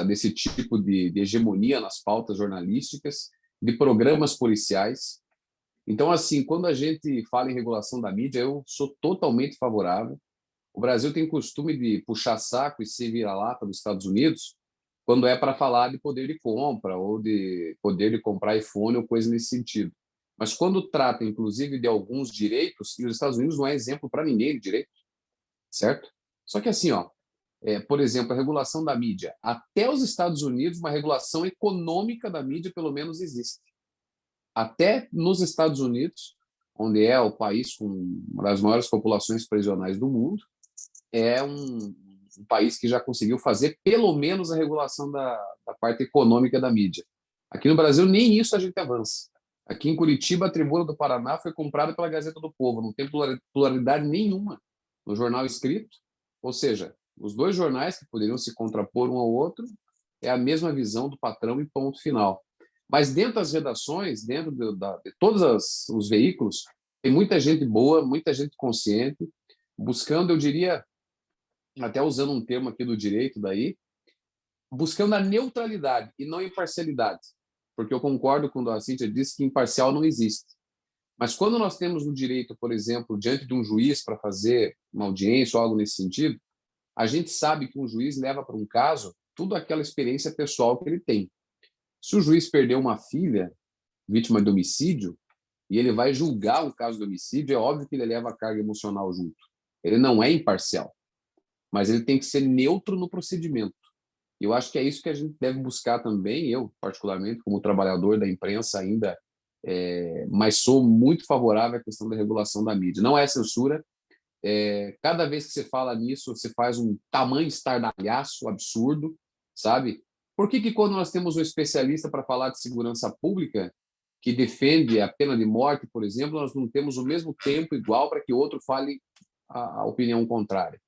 desse tipo de hegemonia nas pautas jornalísticas, de programas policiais. Então, assim, quando a gente fala em regulação da mídia, eu sou totalmente favorável. O Brasil tem costume de puxar saco e ser vira-lata dos Estados Unidos quando é para falar de poder de compra ou de poder de comprar iPhone ou coisa nesse sentido. Mas quando trata, inclusive, de alguns direitos, e os Estados Unidos não é exemplo para ninguém de direito, certo? Só que assim, por exemplo, a regulação da mídia. Até os Estados Unidos, uma regulação econômica da mídia, pelo menos, existe. Até nos Estados Unidos, onde é o país com uma das maiores populações prisionais do mundo, é um país que já conseguiu fazer pelo menos a regulação da parte econômica da mídia. Aqui no Brasil, nem isso a gente avança. Aqui em Curitiba, a Tribuna do Paraná foi comprada pela Gazeta do Povo, não tem pluralidade nenhuma no jornal escrito, ou seja, os dois jornais que poderiam se contrapor um ao outro é a mesma visão do patrão e ponto final. Mas dentro das redações, dentro de todos os veículos, tem muita gente boa, muita gente consciente, buscando, eu diria, até usando um termo aqui do direito daí, buscando a neutralidade e não a imparcialidade. Porque eu concordo quando a Cíntia disse que imparcial não existe. Mas quando nós temos o direito, por exemplo, diante de um juiz para fazer uma audiência ou algo nesse sentido, a gente sabe que um juiz leva para um caso toda aquela experiência pessoal que ele tem. Se o juiz perdeu uma filha vítima de homicídio e ele vai julgar um caso de homicídio, é óbvio que ele leva a carga emocional junto. Ele não é imparcial, mas ele tem que ser neutro no procedimento. E eu acho que é isso que a gente deve buscar também, eu, particularmente, como trabalhador da imprensa ainda, mas sou muito favorável à questão da regulação da mídia. Não é censura. Cada vez que você fala nisso, você faz um tamanho estardalhaço absurdo, sabe? Por que quando nós temos um especialista para falar de segurança pública, que defende a pena de morte, por exemplo, nós não temos o mesmo tempo igual para que outro fale a opinião contrária?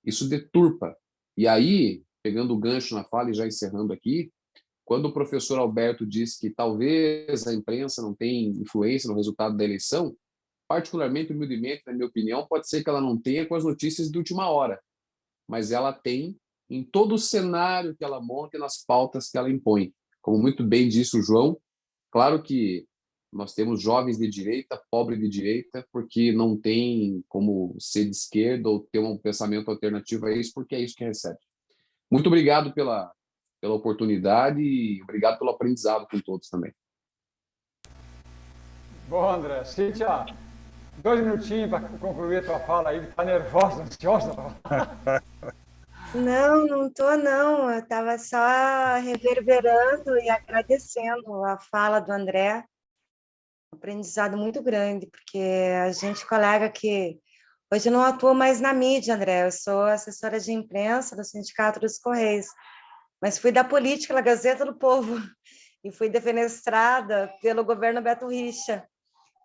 Isso deturpa. E aí, pegando o gancho na fala e já encerrando aqui, quando o professor Alberto disse que talvez a imprensa não tenha influência no resultado da eleição, particularmente, humildemente, na minha opinião, pode ser que ela não tenha com as notícias de última hora, mas ela tem em todo o cenário que ela monta e nas pautas que ela impõe. Como muito bem disse o João, claro que nós temos jovens de direita, pobre de direita, porque não tem como ser de esquerda ou ter um pensamento alternativo a isso, porque é isso que recebe. Muito obrigado pela oportunidade e obrigado pelo aprendizado com todos também. Bom, André. Cíntia, 2 minutinhos para concluir a tua fala aí. Está nervosa, ansiosa? Não tô, não. Eu estava só reverberando e agradecendo a fala do André. Um aprendizado muito grande, porque a gente, colega que hoje não atua mais na mídia, André. Eu sou assessora de imprensa do Sindicato dos Correios, mas fui da política na Gazeta do Povo e fui defenestrada pelo governo Beto Richa.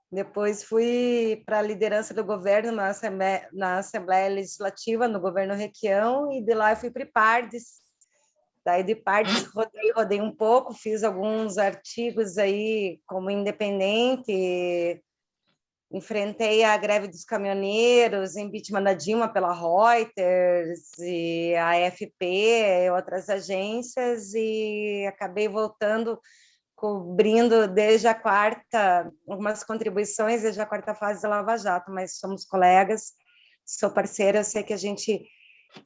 Depois fui para a liderança do governo na Assembleia Legislativa, no governo Requião, e de lá eu fui para Ipardes. Daí de Ipardes rodei um pouco, fiz alguns artigos aí como independente, enfrentei a greve dos caminhoneiros, impeachment da Dilma pela Reuters, e a AFP, e outras agências, e acabei voltando, cobrindo desde a quarta, algumas contribuições desde a quarta fase da Lava Jato, mas somos colegas, sou parceira, eu sei que a gente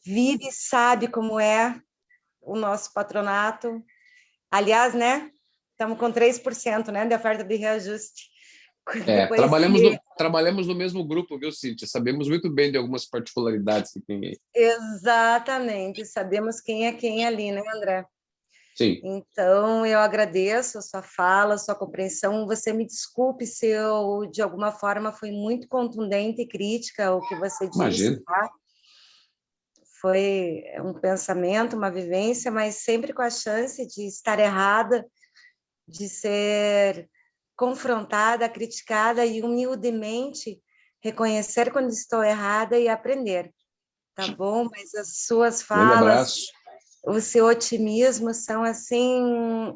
vive e sabe como é o nosso patronato. Aliás, né, estamos com 3%, né, de oferta de reajuste. Trabalhamos no mesmo grupo, viu, Cíntia? Sabemos muito bem de algumas particularidades que tem aí. Exatamente, sabemos quem é quem ali, né, André? Sim. Então, eu agradeço a sua fala, a sua compreensão. Você me desculpe se eu, de alguma forma, fui muito contundente e crítica ao que você disse. Imagina. Tá? Foi um pensamento, uma vivência, mas sempre com a chance de estar errada, de ser confrontada, criticada e humildemente reconhecer quando estou errada e aprender. Tá bom? Mas as suas falas, o seu otimismo são, assim,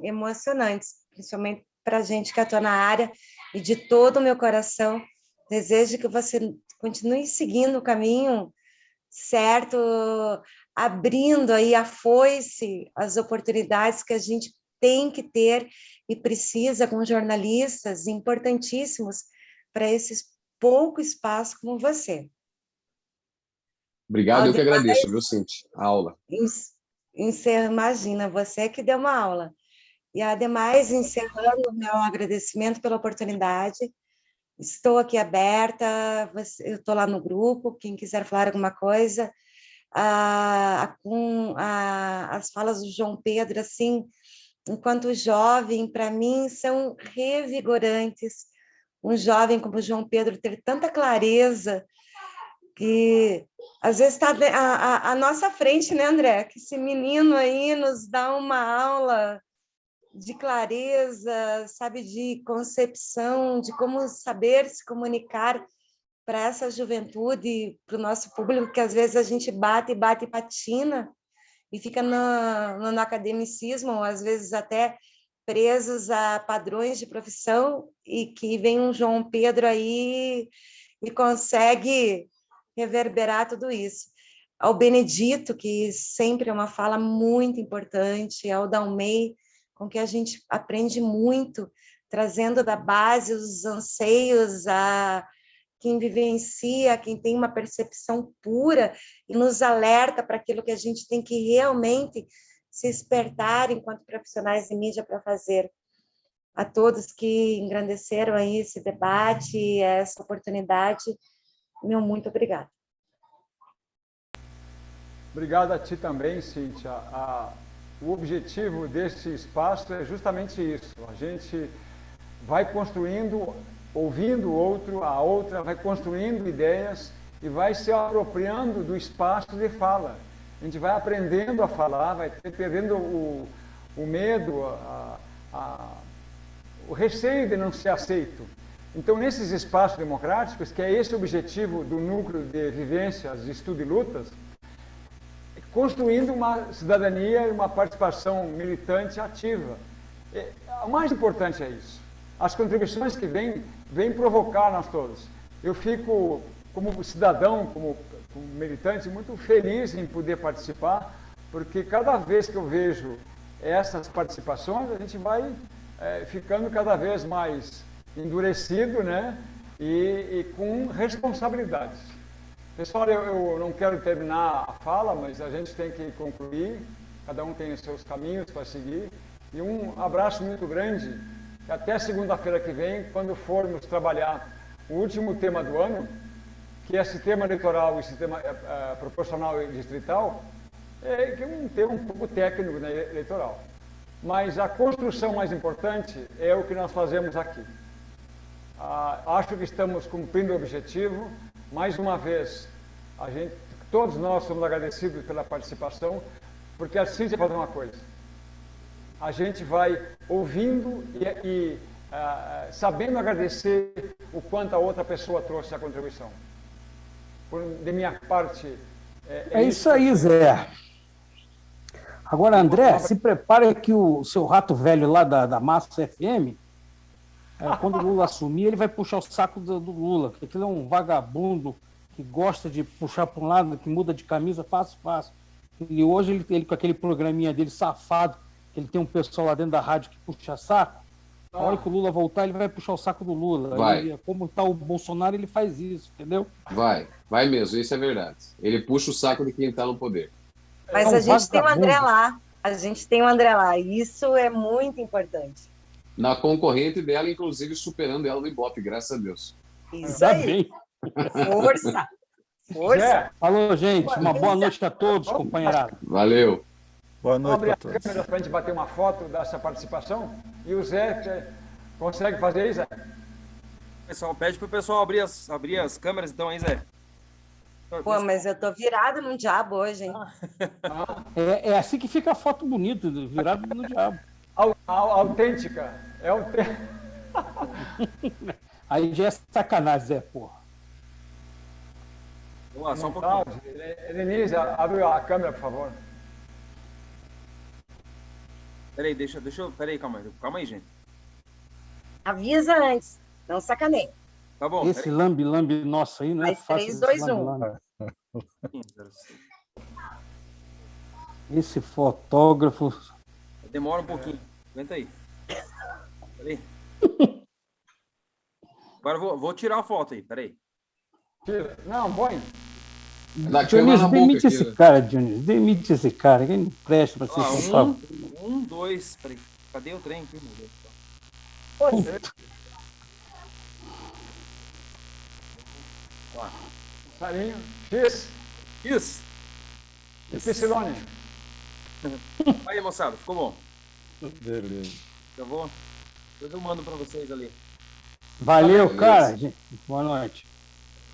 emocionantes, principalmente para a gente que atua na área, e de todo o meu coração desejo que você continue seguindo o caminho certo, abrindo aí a foice, as oportunidades que a gente tem que ter e precisa com jornalistas importantíssimos para esse pouco espaço como você. Obrigado, eu que agradeço, viu, Cintia? A aula. Imagina, você que deu uma aula. E, ademais, encerrando o meu agradecimento pela oportunidade, estou aqui aberta, eu estou lá no grupo, quem quiser falar alguma coisa, as falas do João Pedro, assim, enquanto jovem, para mim, são revigorantes. Um jovem como o João Pedro ter tanta clareza, que às vezes está à nossa frente, né, André? Que esse menino aí nos dá uma aula de clareza, sabe, de concepção, de como saber se comunicar para essa juventude, para o nosso público, que às vezes a gente bate e patina e fica no academicismo, ou às vezes até presos a padrões de profissão, e que vem um João Pedro aí e consegue reverberar tudo isso. Ao Benedito, que sempre é uma fala muito importante, ao Dalmei, com que a gente aprende muito trazendo da base os anseios a quem vivencia, quem tem uma percepção pura e nos alerta para aquilo que a gente tem que realmente se espertar enquanto profissionais de mídia para fazer. A todos que engrandeceram aí esse debate, essa oportunidade, meu muito obrigada. Obrigado a ti também, Cíntia. O objetivo desse espaço é justamente isso. A gente vai construindo, ouvindo o outro, a outra, vai construindo ideias e vai se apropriando do espaço de fala. A gente vai aprendendo a falar, vai perdendo o medo, o receio de não ser aceito. Então, nesses espaços democráticos, que é esse o objetivo do núcleo de vivências, estudo e lutas, construindo uma cidadania e uma participação militante ativa. O mais importante é isso. As contribuições que vêm provocar nós todos. Eu fico, como cidadão, como militante, muito feliz em poder participar, porque cada vez que eu vejo essas participações, a gente vai ficando cada vez mais endurecido, né? E com responsabilidades. Pessoal, eu não quero terminar a fala, mas a gente tem que concluir. Cada um tem os seus caminhos para seguir. E um abraço muito grande. Até segunda-feira que vem, quando formos trabalhar o último tema do ano, que é sistema eleitoral e sistema proporcional e distrital, que é um tema um pouco técnico, né, eleitoral. Mas a construção mais importante é o que nós fazemos aqui. Acho que estamos cumprindo o objetivo. Mais uma vez, todos nós somos agradecidos pela participação, porque assim você faz uma coisa. A gente vai ouvindo e sabendo agradecer o quanto a outra pessoa trouxe a contribuição. De minha parte... É isso aí, Zé. Agora, André, se prepare que o seu rato velho lá da Massa FM, quando o Lula assumir, ele vai puxar o saco do Lula, porque aquele é um vagabundo que gosta de puxar para um lado, que muda de camisa fácil. E hoje ele com aquele programinha dele safado, que ele tem um pessoal lá dentro da rádio que puxa saco, na hora que o Lula voltar, ele vai puxar o saco do Lula. Vai. Como está o Bolsonaro, ele faz isso, entendeu? Vai mesmo, isso é verdade. Ele puxa o saco de quem está no poder. Mas a gente tem o André lá. A gente tem o André lá. E isso é muito importante. Na concorrente dela, inclusive, superando ela no Ibope, graças a Deus. Isso aí. Bem. Força. Força. Falou, gente. Uma boa noite a todos, companheirada. Valeu. Boa Vamos noite abrir para a todos. câmera para a gente bater uma foto dessa participação. E o Zé consegue fazer isso, Zé? Pessoal, pede para o pessoal abrir as câmeras, então, aí, Zé. Pô, mas eu tô virada no diabo hoje, hein? É assim que fica a foto bonita, virado no diabo. Autêntica. É autêntica. Aí já é sacanagem, Zé, porra. Vamos lá, só um pouquinho. Denise, abre a câmera, por favor. Peraí, peraí, calma aí, gente. Avisa antes. Não sacaneia. Tá bom. Esse lambe-lambe nosso aí não é Vai, fácil. 3, 2, 1. Esse fotógrafo... Demora um pouquinho. Aguenta aí. Peraí. Agora eu vou tirar a foto aí, peraí. Não, põe. Dionísio, demite esse cara, Dionísio. Demite esse cara. Quem não presta para ser responsável? 1, 2, peraí. Cadê o trem aqui, meu Deus? Sarinho. X. Isso. Epsilone. Aí, moçada, ficou bom. Beleza. Depois eu mando para vocês ali. Valeu, cara. Boa noite.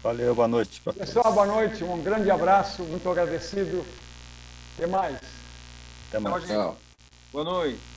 Valeu, boa noite para todos. Pessoal, boa noite. Um grande abraço. Muito agradecido. Até mais. Até mais. Tchau. Boa noite.